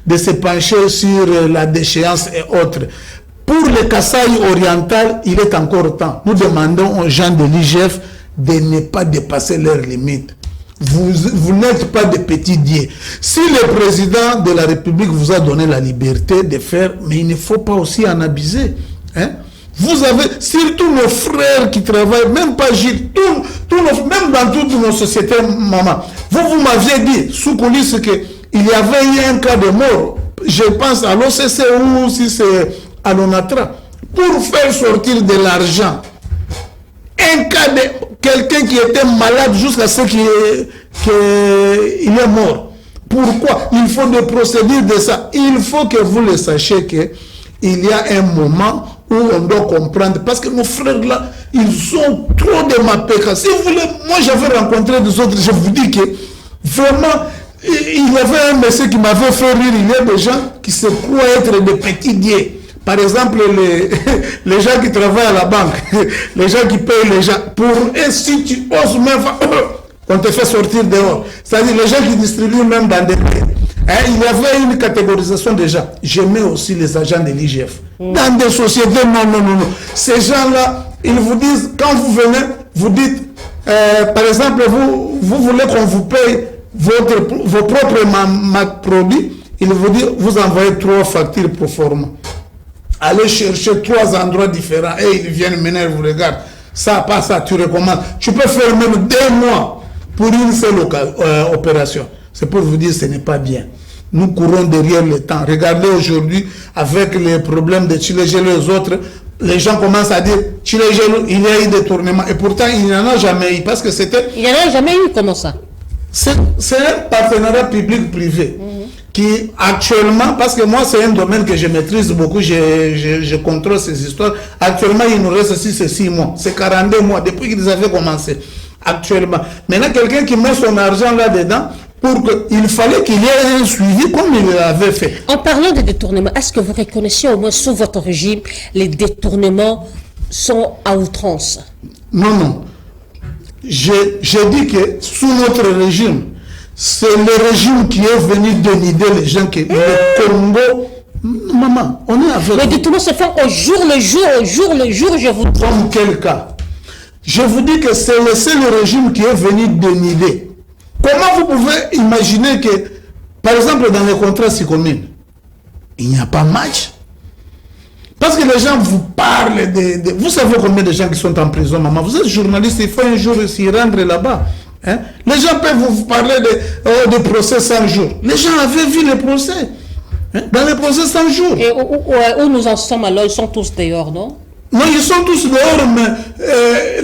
de se pencher sur la déchéance et autres. Pour le Kasaï oriental, il est encore temps. Nous demandons aux gens de l'IGF de ne pas dépasser leurs limites. Vous n'êtes pas des petits dieux. Si le président de la République vous a donné la liberté de faire, mais il ne faut pas aussi en abuser. Vous avez, surtout nos frères qui travaillent, même pas Gilles, même dans toutes nos sociétés, maman. Vous m'aviez dit, sous coulisses, qu'il y avait eu un cas de mort. Je pense à l'OCC ou si c'est à l'ONATRA, pour faire sortir de l'argent. Un cas de quelqu'un qui était malade jusqu'à ce qu'il est mort. Pourquoi? Il faut des procédures de ça. Il faut que vous le sachiez qu'il y a un moment où on doit comprendre. Parce que nos frères là, ils sont trop de ma péca. Si vous voulez, moi j'avais rencontré des autres, je vous dis que vraiment, il y avait un monsieur qui m'avait fait rire. Il y a des gens qui se croient être des petits dieux. Par exemple, les gens qui travaillent à la banque, les gens qui payent les gens, pour eux, si tu oses même, on te fait sortir dehors. C'est-à-dire les gens qui distribuent même dans des pays. Il y avait une catégorisation des gens. Je mets aussi les agents de l'IGF. Dans des sociétés, non. Ces gens-là, ils vous disent, quand vous venez, vous dites, par exemple, vous voulez qu'on vous paye vos propres produits, ils vous disent, vous envoyez 3 factures pro forma. Allez chercher 3 endroits différents et ils viennent mener, vous regardent. Ça, pas ça, tu recommandes. Tu peux faire même 2 mois pour une seule opération. C'est pour vous dire ce n'est pas bien. Nous courons derrière le temps. Regardez aujourd'hui, avec les problèmes de Tchilegelo et les autres, les gens commencent à dire Tchilegelo, il y a eu des tournements. Et pourtant, il n'y en a jamais eu. Parce que c'était... Il n'y en a jamais eu, comment ça? C'est un partenariat public-privé. Qui actuellement, parce que moi c'est un domaine que je maîtrise beaucoup, je contrôle ces histoires. Actuellement, il nous reste 6 mois. C'est 42 mois depuis qu'ils avaient commencé. Actuellement. Maintenant, quelqu'un qui met son argent là-dedans, il fallait qu'il y ait un suivi comme il l'avait fait. En parlant de détournements, est-ce que vous reconnaissez au moins sous votre régime, les détournements sont à outrance? Non. J'ai dit que sous notre régime, c'est le régime qui est venu dénider les gens qui... Le Congo... Maman, on est avec... Les détournements se font au jour le jour, je vous dis. Dans quel cas? Je vous dis que c'est le seul régime qui est venu dénider. Comment vous pouvez imaginer que, par exemple, dans les contrats SICOMIN, il n'y a pas match? Parce que les gens vous parlent de... Vous savez combien de gens qui sont en prison, maman? Vous êtes journaliste, il faut un jour s'y rendre là-bas. Les gens peuvent vous parler de procès 100 jours. Les gens avaient vu les procès. Dans les procès 100 jours. Et où nous en sommes alors? Ils sont tous dehors, non? Non, ils sont tous dehors, mais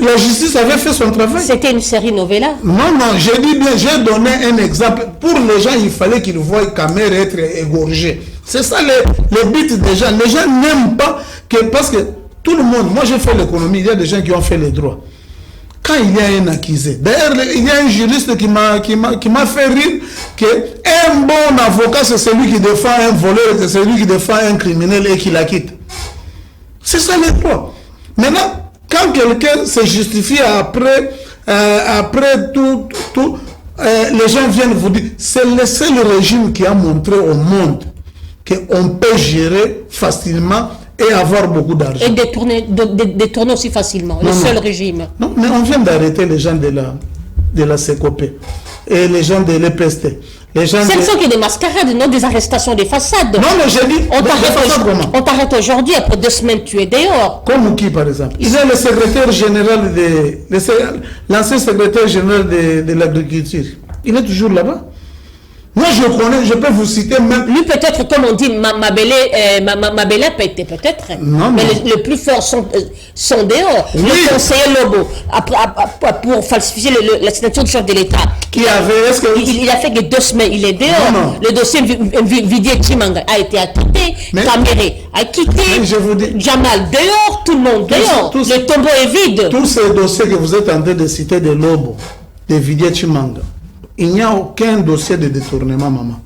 la justice avait fait son travail. C'était une série novella. Non, j'ai dit bien, j'ai donné un exemple. Pour les gens, il fallait qu'ils voient Kamer être égorgé. C'est ça le but des gens. Les gens n'aiment pas que, parce que tout le monde, moi j'ai fait l'économie, il y a des gens qui ont fait les droits. Quand il y a un accusé, d'ailleurs, il y a un juriste qui m'a fait rire qu'un bon avocat, c'est celui qui défend un voleur, c'est celui qui défend un criminel et qui l'acquitte. C'est ça le droit. Maintenant, quand quelqu'un se justifie après tout, les gens viennent vous dire, c'est le seul régime qui a montré au monde qu'on peut gérer facilement et avoir beaucoup d'argent. Et détourner aussi facilement. Le seul régime. Non, mais on vient d'arrêter les gens de la CECOP et les gens de l'EPST. Ce sont que des mascarades, non des arrestations, des façades. Non, mais j'ai dit, on t'arrête aujourd'hui, après 2 semaines, tu es dehors. Comme qui, par exemple? Il y a le secrétaire général l'ancien secrétaire général de l'agriculture. Il est toujours là-bas. Moi, je connais, je peux vous citer même... Lui, peut-être, comme on dit, Mabélé peut-être. Non, mais les plus forts sont dehors. Oui. Le conseiller Lobo, pour falsifier la signature du chef de l'État. Qui avait... Il a fait que 2 semaines, il est dehors. Non. Le dossier Vidier Chimanga a été acquitté. Kaméré a quitté. Je vous dis... Jamal dehors, tout le monde dehors. Le tombeau est vide. Tous ces dossiers que vous êtes en train de citer de Lobo, de Vidier Chimanga, il n'y a aucun dossier de détournement, maman.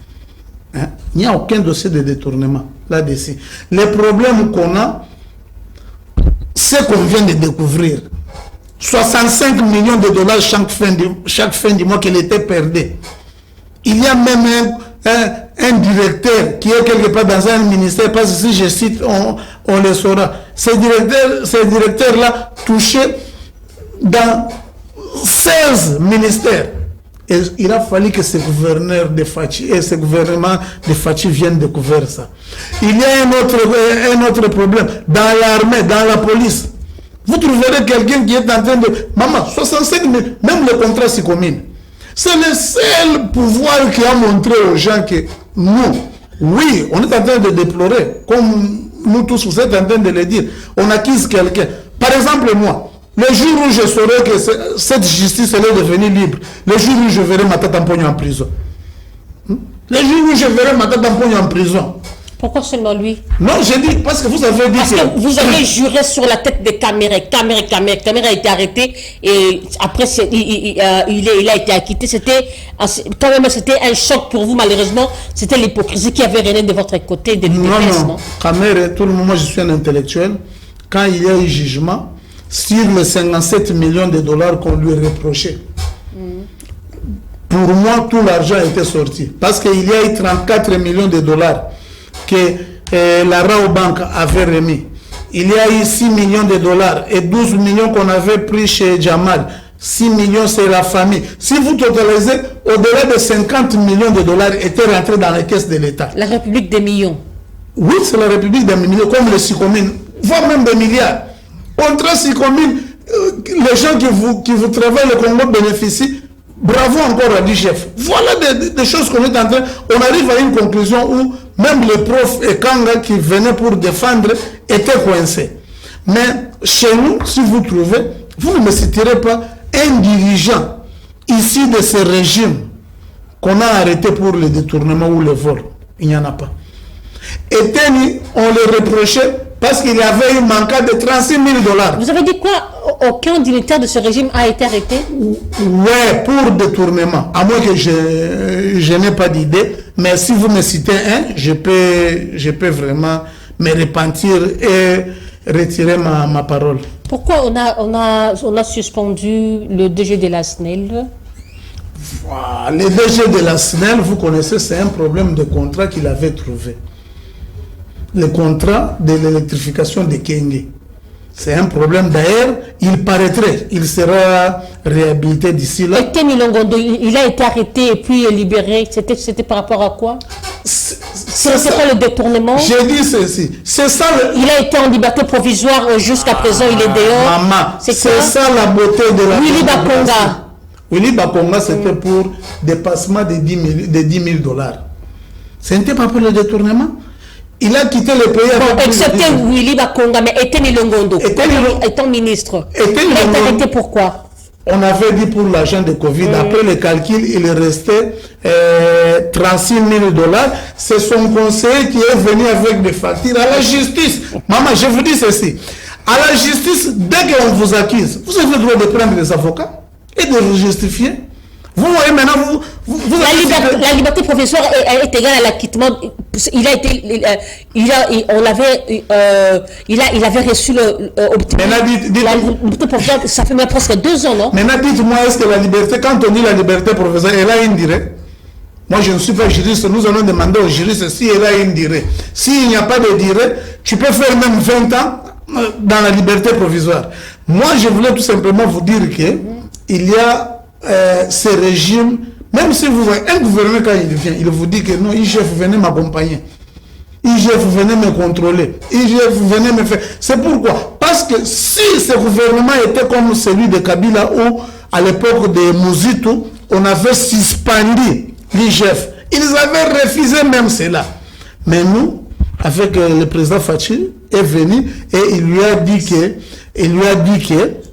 Hein? Il n'y a aucun dossier de détournement là-dessus. Les problèmes qu'on a, c'est qu'on vient de découvrir. 65 millions de dollars chaque fin du mois qu'il était perdu. Il y a même un directeur qui est quelque part dans un ministère, parce que si je cite, on le saura. Ces directeurs-là touchaient dans 16 ministères. Et il a fallu que ce gouverneur de Fachi et ce gouvernement de Fachi viennent découvrir ça. Il y a un autre problème. Dans l'armée, dans la police, vous trouverez quelqu'un qui est en train de... Maman, 65 000, même le contrat s'y commune. C'est le seul pouvoir qui a montré aux gens que nous, oui, on est en train de déplorer, comme nous tous, vous êtes en train de le dire. On acquise quelqu'un. Par exemple, moi, le jour où je saurai que cette justice elle est devenue libre, le jour où je verrai ma tête en pognon en prison. Le jour où je verrai ma tête en pognon en prison. Pourquoi seulement lui? Non, j'ai dit, parce que vous avez dit... Parce que vous avez juré sur la tête de Kaméré. Kaméré a été arrêté et après il a été acquitté. C'était un choc pour vous, malheureusement. C'était l'hypocrisie qui avait régné de votre côté. Non. Kaméré, tout le moment, je suis un intellectuel. Quand il y a eu jugement, sur les 57 millions de dollars qu'on lui reprochait. Pour moi, tout l'argent était sorti. Parce qu'il y a eu 34 millions de dollars que la Raobank avait remis. Il y a eu 6 millions de dollars et 12 millions qu'on avait pris chez Jamal. 6 millions, c'est la famille. Si vous totalisez, au-delà de 50 millions de dollars étaient rentrés dans les caisses de l'État. La République des millions. Oui, c'est la République des millions, comme les 6 communes, voire même des milliards. Entre 6 communes, les gens qui vous travaillent, le Congo bénéficient. Bravo encore à du chef. Voilà des choses qu'on est en train. On arrive à une conclusion où même les profs et Kanga qui venaient pour défendre étaient coincés. Mais chez nous, si vous trouvez, vous ne me citerez pas un dirigeant ici de ce régime qu'on a arrêté pour le détournement ou le vol. Il n'y en a pas. Et Teni, on le reprochait parce qu'il y avait eu manquant de 36 000 dollars. Vous avez dit quoi? Aucun dignitaire de ce régime a été arrêté? Ouais, pour détournement. À moins que je n'ai pas d'idée. Mais si vous me citez un, je peux vraiment me repentir et retirer ma parole. Pourquoi on a suspendu le DG de la SNEL? Le DG de la SNEL, vous connaissez, c'est un problème de contrat qu'il avait trouvé. Le contrat de l'électrification de Kenge. C'est un problème d'ailleurs, il paraîtrait, il sera réhabilité d'ici là. Et Temi Longondo, il a été arrêté et puis libéré, c'était par rapport à quoi? C'est pas le détournement? J'ai dit ceci, c'est ça Il a été en liberté provisoire jusqu'à présent, il est dehors. Maman, c'est ça la beauté de la... Willy Bakonga. Willy Bakonga, c'était pour dépassement de 10 000 dollars. Ce n'était pas pour le détournement. Il a quitté le pays avec excepté Willy Bakonga, mais Eteni Longondo, étant ministre. Il est arrêté pourquoi? On avait dit pour l'argent de Covid, après le calcul, il est resté 36 000 $. C'est son conseiller qui est venu avec des factures à la justice. Maman, je vous dis ceci. À la justice, dès qu'on vous accuse, vous avez le droit de prendre des avocats et de vous justifier. Vous voyez maintenant, la liberté provisoire est égale à l'acquittement. Il avait reçu le liberté provisoire, ça fait même presque 2 ans, non? Maintenant, dites-moi, est-ce que la liberté, quand on dit la liberté provisoire, elle a une durée? Moi, je ne suis pas juriste, nous allons demander aux juristes si elle a une durée. S'il n'y a pas de durée, tu peux faire même 20 ans dans la liberté provisoire. Moi, je voulais tout simplement vous dire que il y a ce régime, même si vous voyez un gouverneur quand il vient, il vous dit que non, IGF, venez m'accompagner, IGF, venez me contrôler, IGF, venez me faire. C'est pourquoi? Parce que si ce gouvernement était comme celui de Kabila ou à l'époque de Mouzito, on avait suspendu l'IGF. Ils avaient refusé même cela. Mais nous, avec le président Fachi, est venu et il lui a dit que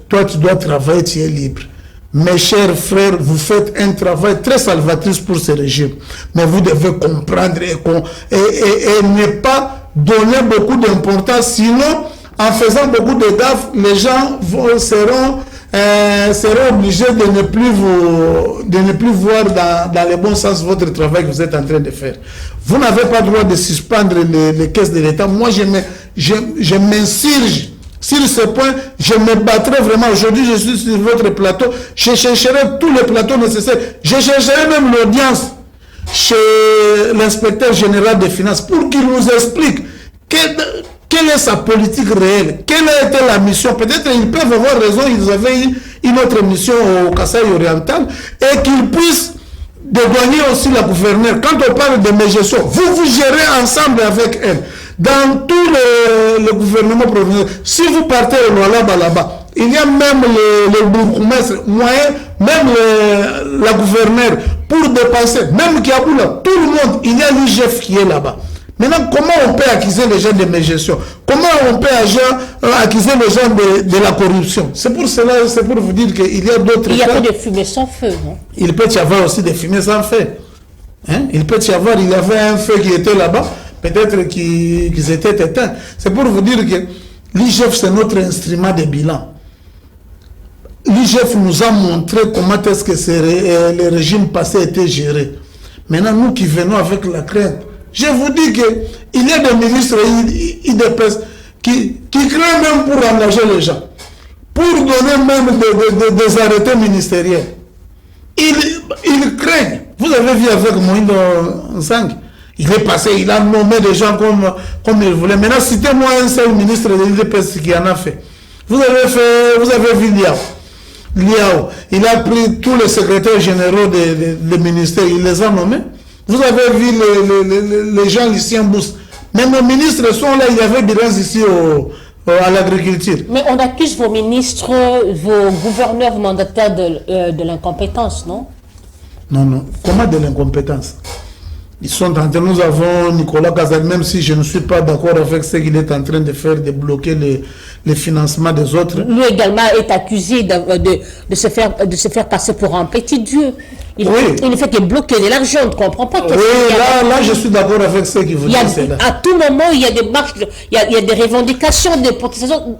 toi tu dois travailler, tu es libre. Mes chers frères, vous faites un travail très salvatrice pour ce régime. Mais vous devez comprendre et ne pas donner beaucoup d'importance. Sinon, en faisant beaucoup de gaffes, les gens seront obligés de ne plus voir dans le bon sens votre travail que vous êtes en train de faire. Vous n'avez pas le droit de suspendre les caisses de l'État. Moi, je m'insurge. Sur ce point, je me battrai vraiment. Aujourd'hui, je suis sur votre plateau. Je chercherai tous les plateaux nécessaires. Je chercherai même l'audience chez l'inspecteur général des finances pour qu'il nous explique quelle est sa politique réelle, quelle a été la mission. Peut-être qu'ils peuvent avoir raison, ils avaient eu une autre mission au Kasaï oriental et qu'ils puissent dédouaner aussi la gouverneure. Quand on parle de mes gestions, vous gérez ensemble avec elle. Dans tout le gouvernement provincial, si vous partez au là-bas, il y a même le bourgmestre moyen, même la gouverneure, pour dépasser, même Kiaboula, tout le monde, il y a l'IGF qui est là-bas. Maintenant, comment on peut accuser les gens de mégestion? Comment on peut accuser les gens de la corruption? C'est pour cela, c'est pour vous dire qu'il y a d'autres... Il n'y a pas de fumée sans feu, non? Il peut y avoir aussi des fumées sans feu. Hein? Il peut y avoir, il y avait un feu qui était là-bas, peut-être qu'ils étaient éteints. C'est pour vous dire que l'IGF, c'est notre instrument de bilan. L'IGF nous a montré comment est-ce que les régimes passés étaient gérés. Maintenant, nous qui venons avec la crainte, je vous dis qu'il y a des ministres IDPS qui craignent même pour engager les gens, pour donner même des arrêtés ministériels. Ils craignent. Vous avez vu avec Moïndo Nsang, il est passé, il a nommé des gens comme il voulait. Maintenant, citez-moi un seul ministre de l'IDPS qui en a fait. Vous avez vu Liao. Il a pris tous les secrétaires généraux des ministères, il les a nommés. Vous avez vu les gens ici en Bous. Même nos ministres sont là, il y avait des gens ici à l'agriculture. Mais on accuse vos ministres, vos gouverneurs, vos mandataires de l'incompétence, non? Non. Comment de l'incompétence? Ils sont en train, nous avons Nicolas Kazal, même si je ne suis pas d'accord avec ce qu'il est en train de faire, de bloquer les financements des autres. Lui également est accusé de se faire passer pour un petit dieu. Il ne fait que bloquer de l'argent, on ne comprend pas. Oui, là, je suis d'accord avec ce qu'il vous dit. À tout moment, il y a des marches, il y a des revendications, des protestations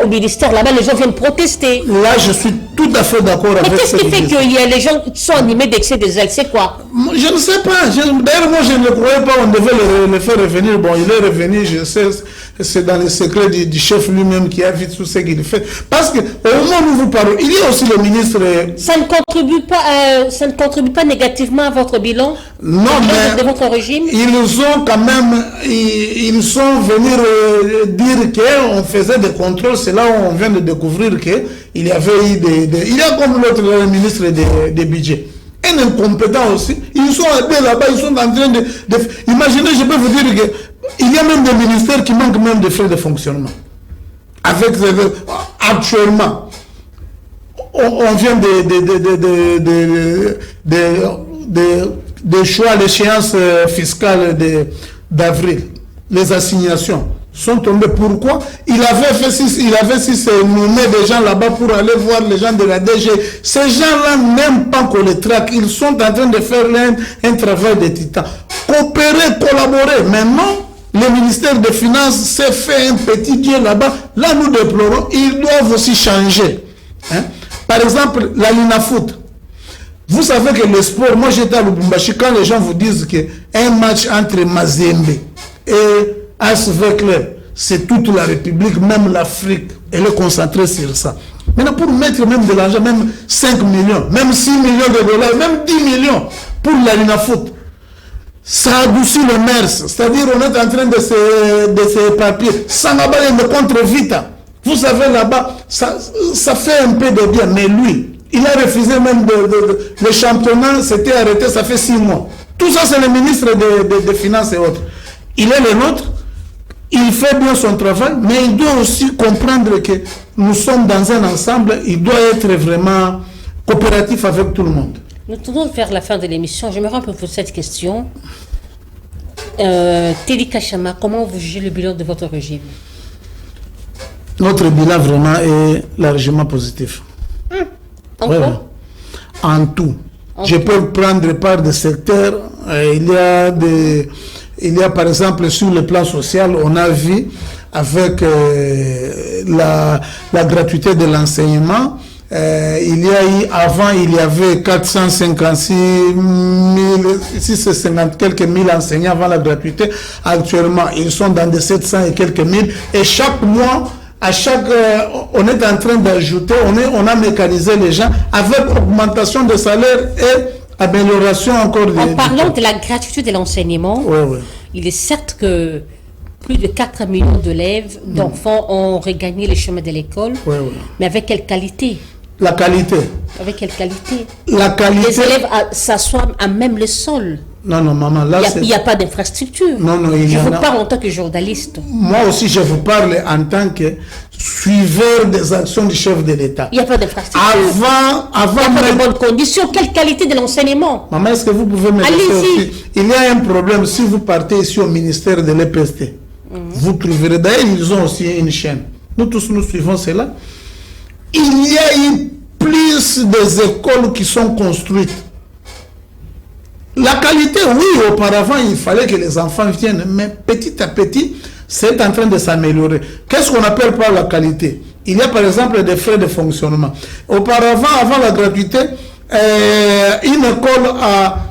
au ministère. Là-bas, les gens viennent protester. Là, je suis tout à fait d'accord avec ce qu'il dit. Mais qu'est-ce qui fait qu'il y a les gens qui sont animés d'excès des actes? C'est quoi? Je ne sais pas. D'ailleurs, moi, je ne croyais pas on devait le faire revenir. Bon, il est revenu, je sais, c'est dans les secrets du chef lui-même qui a vu tout ce qu'il fait. Parce qu'au moment où vous parlez, il y a aussi le ministre... Ça ne contribue pas négativement à votre bilan? Non, mais de votre régime? ils ont quand même, ils sont venus dire qu'on faisait des contrôles. C'est là où on vient de découvrir qu'il y avait eu il y a comme l'autre ministre des budgets. Un incompétent aussi. Ils sont allés là-bas, ils sont en train de... Imaginez, je peux vous dire qu'il y a même des ministères qui manquent même de frais de fonctionnement. Actuellement, on vient de choix à l'échéance fiscale d'avril. les assignations sont tombées. Pourquoi? Il avait si nommé des gens là-bas pour aller voir les gens de la DG. Ces gens-là n'aiment pas qu'on les traque. Ils sont en train de faire un travail de titan. Coopérer, collaborer. Maintenant, le ministère des Finances s'est fait un petit Dieu là-bas. Là, nous déplorons. Ils doivent aussi changer. Hein? Par exemple, la Linafoot. Vous savez que le sport, moi j'étais à Lubumbashi, quand les gens vous disent qu'un match entre Mazembe et ASV Club, c'est toute la République, même l'Afrique, elle est concentrée sur ça. Maintenant, pour mettre même de l'argent, même 5 millions, même 6 millions de dollars, même 10 millions pour la Linafoot, ça adoucit le MERS. C'est-à-dire, on est en train de se papiers. Sangaba est contre Vita. Vous savez, là-bas, ça fait un peu de bien, mais lui, il a refusé même le championnat, c'était arrêté, ça fait 6 mois. Tout ça, c'est le ministre des Finances et autres. Il est le nôtre, il fait bien son travail, mais il doit aussi comprendre que nous sommes dans un ensemble, il doit être vraiment coopératif avec tout le monde. Nous tournons vers la fin de l'émission. J'aimerais un peu poser cette question. Teddy Kachama, comment vous jugez le bilan de votre régime? Notre bilan vraiment est largement positif. En Ouais, quoi? ouais. En tout. Je peux prendre part des secteurs. Il y a par exemple sur le plan social, on a vu avec la gratuité de l'enseignement. Il y a eu, avant, il y avait 456 000, 650 quelques mille enseignants avant la gratuité. Actuellement, ils sont dans des 700 et quelques mille. Et chaque mois, on est en train d'ajouter, on a mécanisé les gens avec augmentation de salaire et amélioration encore des... En parlant de la gratuité de l'enseignement, il est certes que plus de 4 millions d'élèves, d'enfants ont regagné le chemin de l'école, mais avec quelle qualité? La qualité. Avec quelle qualité? La qualité. Les élèves s'assoient à même le sol. Non, maman, là, il n'y a pas d'infrastructure. Non, il y en a. Je vous parle en tant que journaliste. Moi aussi, je vous parle en tant que suiveur des actions du chef de l'État. Il n'y a pas d'infrastructure. Avant il n'y a pas de bonnes conditions. Quelle qualité de l'enseignement? Maman, est-ce que vous pouvez me dire aussi? Il y a un problème. Si vous partez ici au ministère de l'EPST, vous trouverez. D'ailleurs, ils ont aussi une chaîne. Nous tous, nous suivons cela. Il y a eu plus des écoles qui sont construites. La qualité, oui, auparavant, il fallait que les enfants viennent, mais petit à petit, c'est en train de s'améliorer. Qu'est-ce qu'on appelle par la qualité? Il y a par exemple des frais de fonctionnement. Auparavant, avant la gratuité, une école à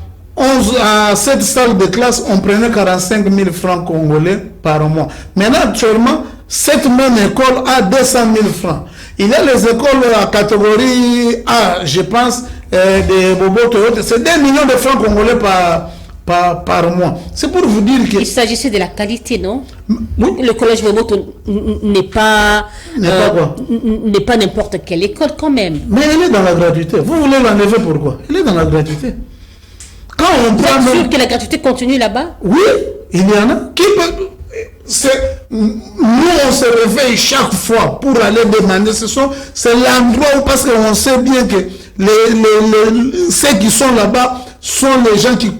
7 salles de classe, on prenait 45 000 francs congolais par mois. Maintenant, actuellement, cette même école a 200 000 francs. Il y a les écoles à catégorie A, je pense, des Bobo Toyota, c'est 2 millions de francs congolais par mois. C'est pour vous dire que... Il s'agissait de la qualité, non? Oui. Le collège Bobo n'est pas n'importe quelle école quand même. Mais elle est dans la gratuité. Vous voulez l'enlever pourquoi? Elle est dans la gratuité. Quand on prend... Vous êtes sûr que la gratuité continue là-bas? Oui, il y en a. Qui peut... Nous, on se réveille chaque fois pour aller demander. C'est l'endroit où, parce qu'on sait bien que ceux qui sont là-bas sont les gens qui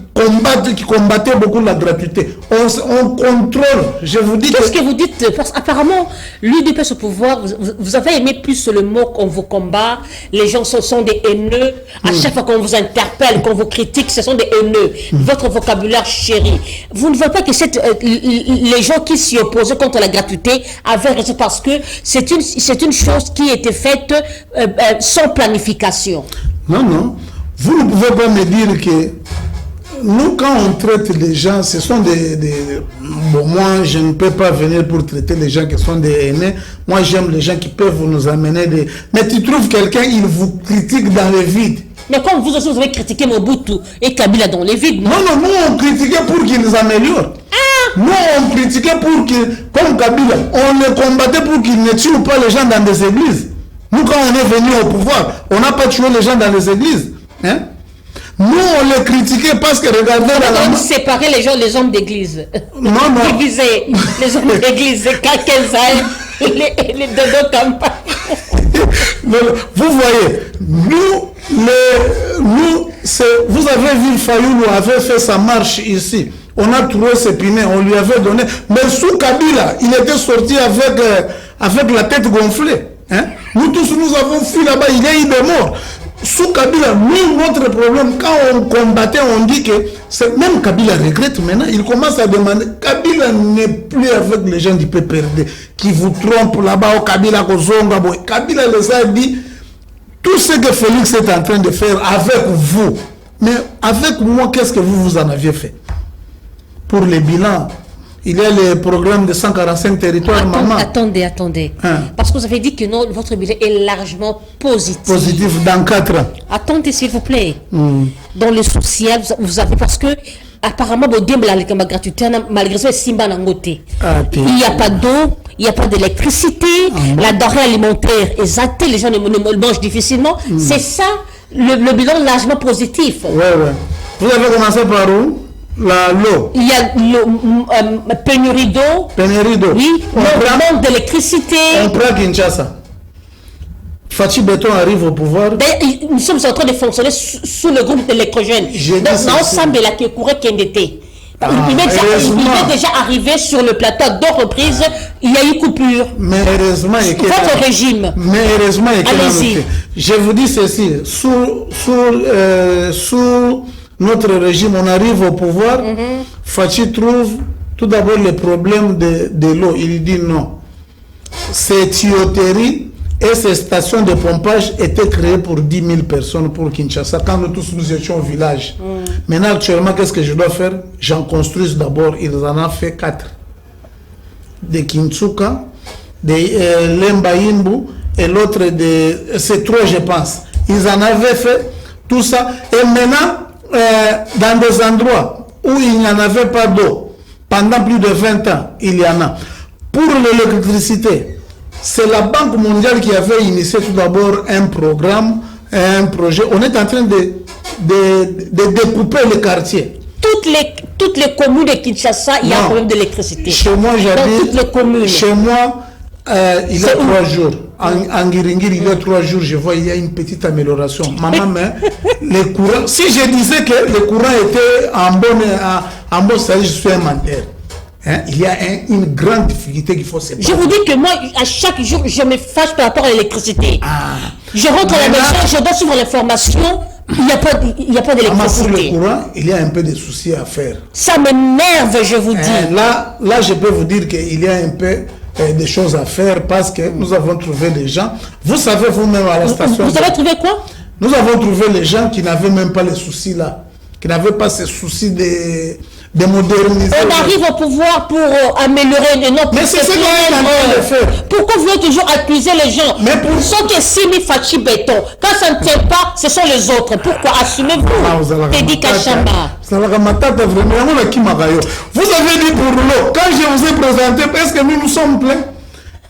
combattaient beaucoup la gratuité. On contrôle, je vous dis. Qu'est-ce que vous dites? Parce qu'apparemment, l'UDPS au pouvoir, vous avez aimé plus le mot qu'on vous combat. Les gens sont des haineux. À chaque fois qu'on vous interpelle, qu'on vous critique, ce sont des haineux. Votre vocabulaire chéri. Vous ne voyez pas que les gens qui s'y opposaient contre la gratuité avaient raison parce que c'est une chose qui était faite sans planification. Non. Vous ne pouvez pas me dire que nous, quand on traite les gens, ce sont Bon, moi, je ne peux pas venir pour traiter les gens qui sont des haineux. Moi, j'aime les gens qui peuvent nous amener des... Mais tu trouves quelqu'un, il vous critique dans le vide. Mais comme vous aussi, vous avez critiqué Mobutu et Kabila dans les vides, non? Non, nous, on critiquait pour qu'ils nous améliorent. Nous, on critiquait pour qu'ils... Comme Kabila, on les combattait pour qu'ils ne tuent pas les gens dans des églises. Nous, quand on est venu au pouvoir, on n'a pas tué les gens dans les églises. Hein? Nous, on les critiquait parce que regardez on séparait les hommes d'église. Non. Diviser les hommes d'église, les deux campagnes. Vous voyez, vous avez vu Fayoulou avait fait sa marche ici. On a trouvé ses pinets, on lui avait donné. Mais sous Kabila, il était sorti avec la tête gonflée. Hein? Nous tous, nous avons fui là-bas, il y a eu des morts. Sous Kabila, nous, notre problème, quand on combattait, on dit que même Kabila regrette maintenant, il commence à demander. Kabila n'est plus avec les gens du PPRD qui vous trompent là-bas au Kabila, Kozonga. Kabila les a dit tout ce que Félix est en train de faire avec vous. Mais avec moi, qu'est-ce que vous en aviez fait? Pour les bilans, il y a le programme de 145 territoires. Attendez. Hein? Parce que vous avez dit que non, votre bilan est largement positif. Positif dans 4 ans. Attendez, s'il vous plaît. Dans le social, vous avez... Parce que, apparemment, gratuité, malgré ça, Simba Nangote. Il n'y a pas d'eau, il n'y a pas d'électricité, la denrée alimentaire est zatée, les gens ne mangent difficilement. C'est ça, le bilan largement positif. Oui. Vous avez commencé par où? L'eau. Il y a pénurie d'eau. Oui, manque d'électricité. On prend Kinshasa. Fachi Béton arrive au pouvoir. Nous sommes en train de fonctionner sous le groupe électrogène. Donc, ensemble, la qui courait Kendete. Il est déjà arrivé sur le plateau à 2 reprises. Il y a eu coupure. Mais heureusement, votre régime. Mais heureusement, allez-y. Je vous dis ceci. Sous notre régime, on arrive au pouvoir. Fachi trouve tout d'abord le problème de l'eau. Il dit non. Ces tuyauteries et ces stations de pompage étaient créées pour 10 000 personnes pour Kinshasa, quand nous tous nous étions au village. Maintenant, actuellement, qu'est-ce que je dois faire? J'en construis d'abord. Ils en ont fait 4. De Kintsuka, de Lembaïmbu et l'autre de... C'est 3, je pense. Ils en avaient fait tout ça. Et maintenant, dans des endroits où il n'y en avait pas d'eau, pendant plus de 20 ans, il y en a. Pour l'électricité, c'est la Banque mondiale qui avait initié tout d'abord un programme, un projet. On est en train de découper les quartiers. Toutes les communes de Kinshasa, il y a un problème d'électricité. Chez moi, j'habite. Toutes les communes. Chez moi, il y a 3 jours. En Ngiringir, il y a 3 jours, je vois, il y a une petite amélioration. Maman, mais les courants. Si je disais que le courant était en bon service, je suis un menteur. Hein? Il y a une grande difficulté qu'il faut séparer. Je vous dis que moi, à chaque jour, je me fâche par rapport à l'électricité. Je rentre à la maison, je dois suivre l'information, il n'y a pas d'électricité. Pour le courant, il y a un peu de soucis à faire. Ça m'énerve, je vous dis. Là, je peux vous dire qu'il y a un peu des choses à faire parce que nous avons trouvé des gens. Vous savez vous-même à la station. Vous avez trouvé quoi? Nous avons trouvé les gens qui n'avaient même pas les soucis là, qui n'avaient pas ces soucis de moderniser. On arrive au pouvoir pour améliorer notre... Mais c'est ce qu'on est en train de faire. Pourquoi vous voulez toujours accuser les gens? Mais pour ceux qui Simi Fachi Béton, quand ça ne tient pas, ce sont les autres. Pourquoi? Assumez-vous. Teddy Kachama. Vous avez dit pour l'eau. Quand je vous ai présenté, est-ce que nous sommes pleins?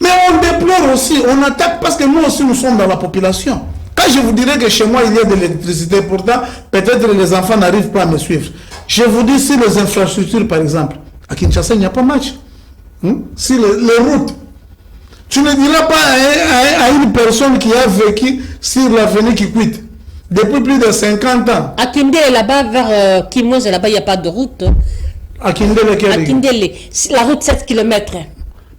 Mais on déplore aussi, on attaque parce que nous aussi nous sommes dans la population. Quand je vous dirais que chez moi il y a de l'électricité, pourtant peut-être les enfants n'arrivent pas à me suivre. Je vous dis, si les infrastructures, par exemple, à Kinshasa, il n'y a pas match. Si les routes, tu ne diras pas à une personne qui a vécu sur l'avenue qui quitte depuis plus de 50 ans. À Kindele, là-bas, vers Kimoz, là-bas, il n'y a pas de route. À Kindele, la route 7 km.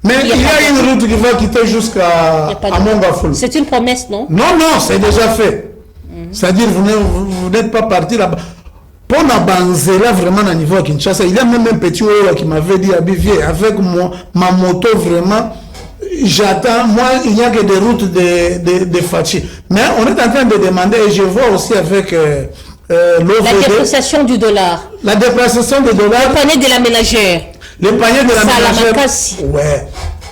Mais il y a une route qui va quitter jusqu'à Mongafoul. C'est une promesse, non? Non, c'est déjà fait. C'est-à-dire, vous n'êtes pas parti là-bas. Pour la Banzela, vraiment, à niveau à Kinshasa, il y a même un petit oeil qui m'avait dit, Abivier, avec ma moto, vraiment, j'attends, moi, il n'y a que des routes de Fachi. Mais on est en train de demander, et je vois aussi avec l'OVD. La dépréciation du dollar. La dépréciation du dollar. Le panier de la ménagère. Le panier de la ménagère. Ouais.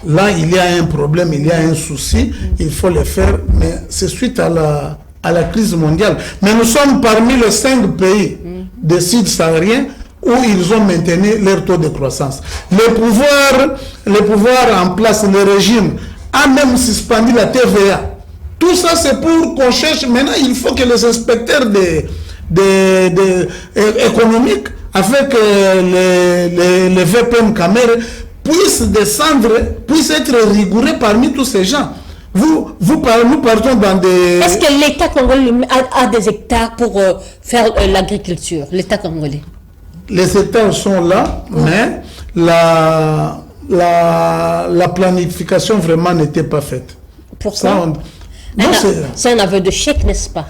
Là, il y a un problème, il y a un souci, il faut le faire, mais c'est suite à la crise mondiale. Mais nous sommes parmi les 5 pays des Sud-Sahariens où ils ont maintenu leur taux de croissance. Le pouvoir en place, le régime, a même suspendu la TVA. Tout ça, c'est pour qu'on cherche. Maintenant, il faut que les inspecteurs économiques, avec les VPM Camer, puissent descendre, puissent être rigoureux parmi tous ces gens. Nous partons dans des... Est-ce que l'État congolais a des hectares pour faire l'agriculture, l'État congolais? les États sont là, mais la planification vraiment n'était pas faite. Pourquoi? C'est un aveu de chèque, n'est-ce pas?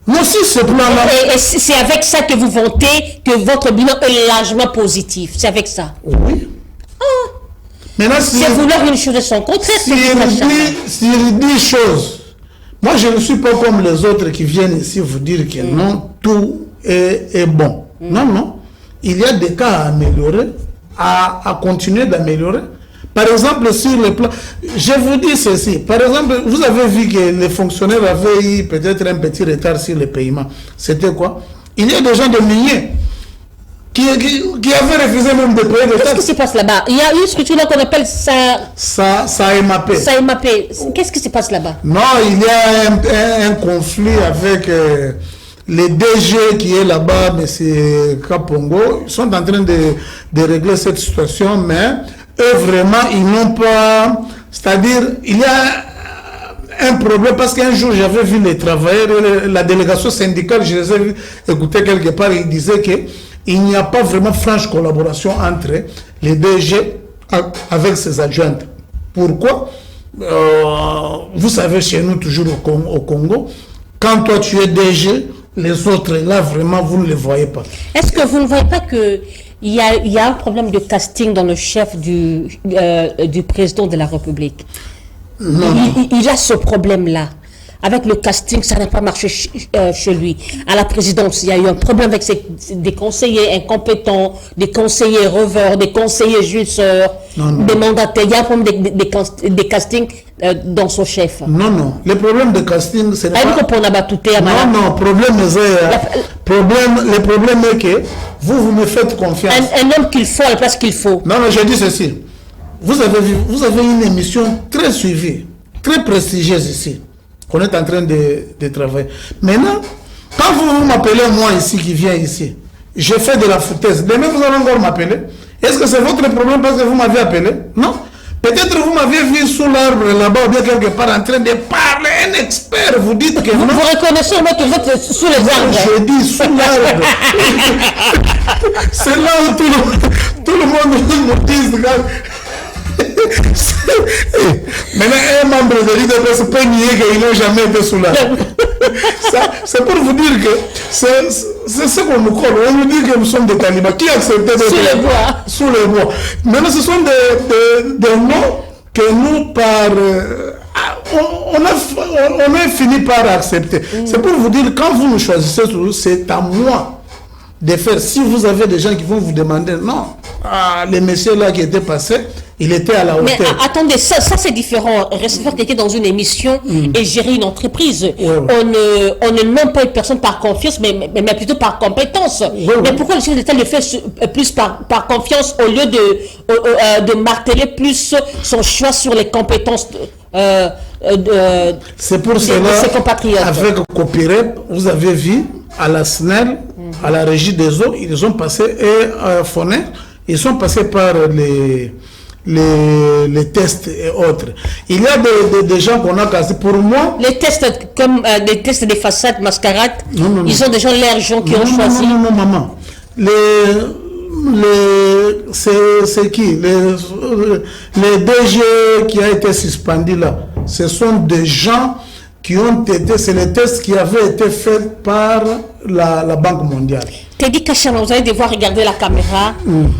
Non, si ce plan-là... Et c'est avec ça que vous vantez que votre bilan est largement positif. C'est avec ça. Oui. Maintenant, si c'est vouloir une chose de son contraire. S'il dit choses, moi je ne suis pas comme les autres qui viennent ici vous dire que non, tout est bon. Non, non. Il y a des cas à améliorer, à continuer d'améliorer. Par exemple, sur le plan... Je vous dis ceci. Par exemple, vous avez vu que les fonctionnaires avaient eu peut-être un petit retard sur les paiements. C'était quoi? Il y a des gens de miniers qui avaient refusé même de payer des taxes. Qu'est-ce qui se passe là-bas? Il y a une structure là qu'on appelle SAEMAP. SAEMAP. Qu'est-ce qui se passe là-bas? Non, il y a un conflit avec les DG qui est là-bas, M. Kapongo. Ils sont en train de régler cette situation, mais eux vraiment, ils n'ont pas... C'est-à-dire, il y a un problème parce qu'un jour, j'avais vu les travailleurs, la délégation syndicale, je les ai écoutés quelque part, ils disaient qu'il n'y a pas vraiment franche collaboration entre les DG avec ses adjointes. Pourquoi? Vous savez, chez nous, toujours au Congo, quand toi tu es DG, les autres, là, vraiment, vous ne les voyez pas. Est-ce que vous ne voyez pas que il y a un problème de casting dans le chef du président de la République? Non. Il a ce problème-là. Avec le casting, ça n'a pas marché chez lui. À la présidence, il y a eu un problème avec des conseillers incompétents, des conseillers reveurs, des conseillers jouisseurs, des mandataires. Il y a un problème des castings dans son chef. Non, non. Le problème de casting, c'est pas... Non, le problème est que vous me faites confiance. Un homme qu'il faut à la place qu'il faut. Non, mais je dis ceci. Vous avez une émission très suivie, très prestigieuse ici, qu'on est en train de travailler. Maintenant, quand vous m'appelez moi ici, qui viens ici, je fais de la foutaise. Demain, vous allez encore m'appeler. Est-ce que c'est votre problème parce que vous m'avez appelé? Non. Peut-être vous m'avez vu sous l'arbre là-bas ou bien quelque part en train de parler, un expert, vous dites que... Vous reconnaissez que vous êtes sous les arbres. Je dis sous l'arbre. C'est là où tout le monde nous dit... Maintenant, un membre de l'IDPS peut nier qu'ils n'ont jamais été sous l'arbre. C'est pour vous dire que c'est ce qu'on nous colle. On nous dit que nous sommes des talibans. Qui accepte d'être sous les bois? Sous les bois. Maintenant, ce sont des mots que nous, on a fini par accepter. C'est pour vous dire, quand vous nous choisissez, c'est à moi de faire. Si vous avez des gens qui vont vous demander, non, les messieurs là qui étaient passés, il était à la hauteur. Mais attendez, ça c'est différent. Recevoir quelqu'un dans une émission et gérer une entreprise. Ouais. On ne nomme pas une personne par confiance, mais plutôt par compétence. Ouais, mais pourquoi le chef d'État le fait plus par confiance au lieu de marteler plus son choix sur les compétences c'est pour cela, de ses compatriotes? Avec Copirep, vous avez vu, à la SNEL, à la Régie des eaux, ils ont passé, et Fonet, ils sont passés par les tests et autres. Il y a des gens qu'on a cassés. Pour moi... Les tests, comme des tests des façades, mascarades, ils ont déjà l'air gens qui ont choisi. Non, maman. C'est qui les DG qui a été suspendu là, ce sont des gens qui ont été, c'est les tests qui avaient été faits par la Banque mondiale. Teddy Kachama, vous allez devoir regarder la caméra.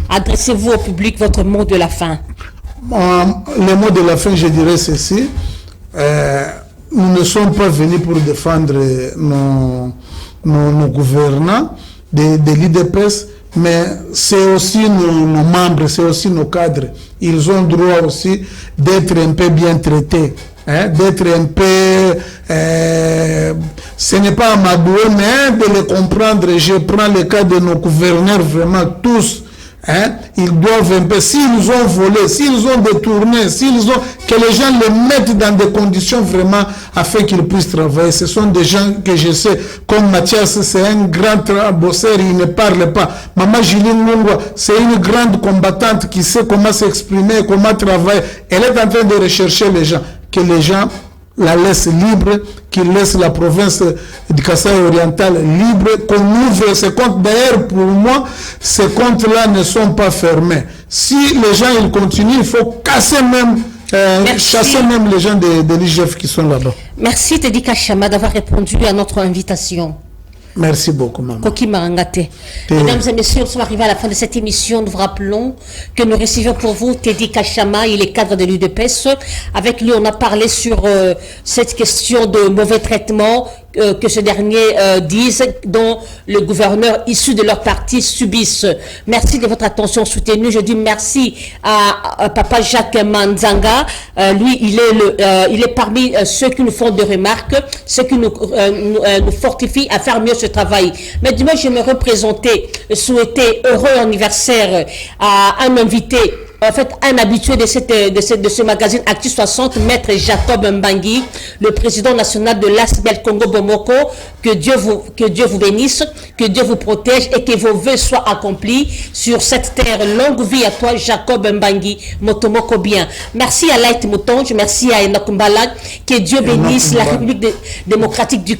Adressez-vous au public votre mot de la fin. Le mot de la fin, je dirais ceci. Nous ne sommes pas venus pour défendre nos gouvernants de l'IDPS, mais c'est aussi nos membres, c'est aussi nos cadres. Ils ont droit aussi d'être un peu bien traités. D'être un peu, ce n'est pas amadoué, mais de les comprendre. Je prends le cas de nos gouverneurs, vraiment tous. Ils doivent un peu, s'ils ont volé, s'ils ont détourné, que les gens les mettent dans des conditions vraiment afin qu'ils puissent travailler. Ce sont des gens que je sais, comme Mathias, c'est un grand bosseur, il ne parle pas. Maman Julie Mungwa, c'est une grande combattante qui sait comment s'exprimer, comment travailler. Elle est en train de rechercher les gens. Que les gens la laisse libre, qu'il laisse la province du Kasaï oriental libre, qu'on ouvre ces comptes. D'ailleurs, pour moi, ces comptes-là ne sont pas fermés. Si les gens ils continuent, il faut casser même les gens de l'IGF qui sont là-bas. Merci Teddy Kachama d'avoir répondu à notre invitation. Merci beaucoup, maman. Koki Marangate. Mesdames et messieurs, nous sommes arrivés à la fin de cette émission. Nous vous rappelons que nous recevons pour vous Teddy Kachama, il est cadre de l'UDPS. Avec lui, on a parlé sur cette question de mauvais traitement que ce dernier disent, dont le gouverneur issu de leur parti subissent. Merci de votre attention soutenue. Je dis merci à Papa Jacques Manzanga. Lui, il est parmi ceux qui nous font des remarques, ceux qui nous fortifient à faire mieux ce travail. Mais du moins, je me représentais, souhaiter heureux anniversaire à un invité, en fait, un habitué de ce magazine Actu 60, Maître Jacob Mbangi, le président national de l'ASBEL Congo Bomoko. Que Dieu vous bénisse, que Dieu vous protège et que vos vœux soient accomplis sur cette terre. Longue vie à toi, Jacob Mbangi, Motomoko bien. Merci à Light Moutonge, merci à Enoch Mbala. Que Dieu bénisse la République démocratique du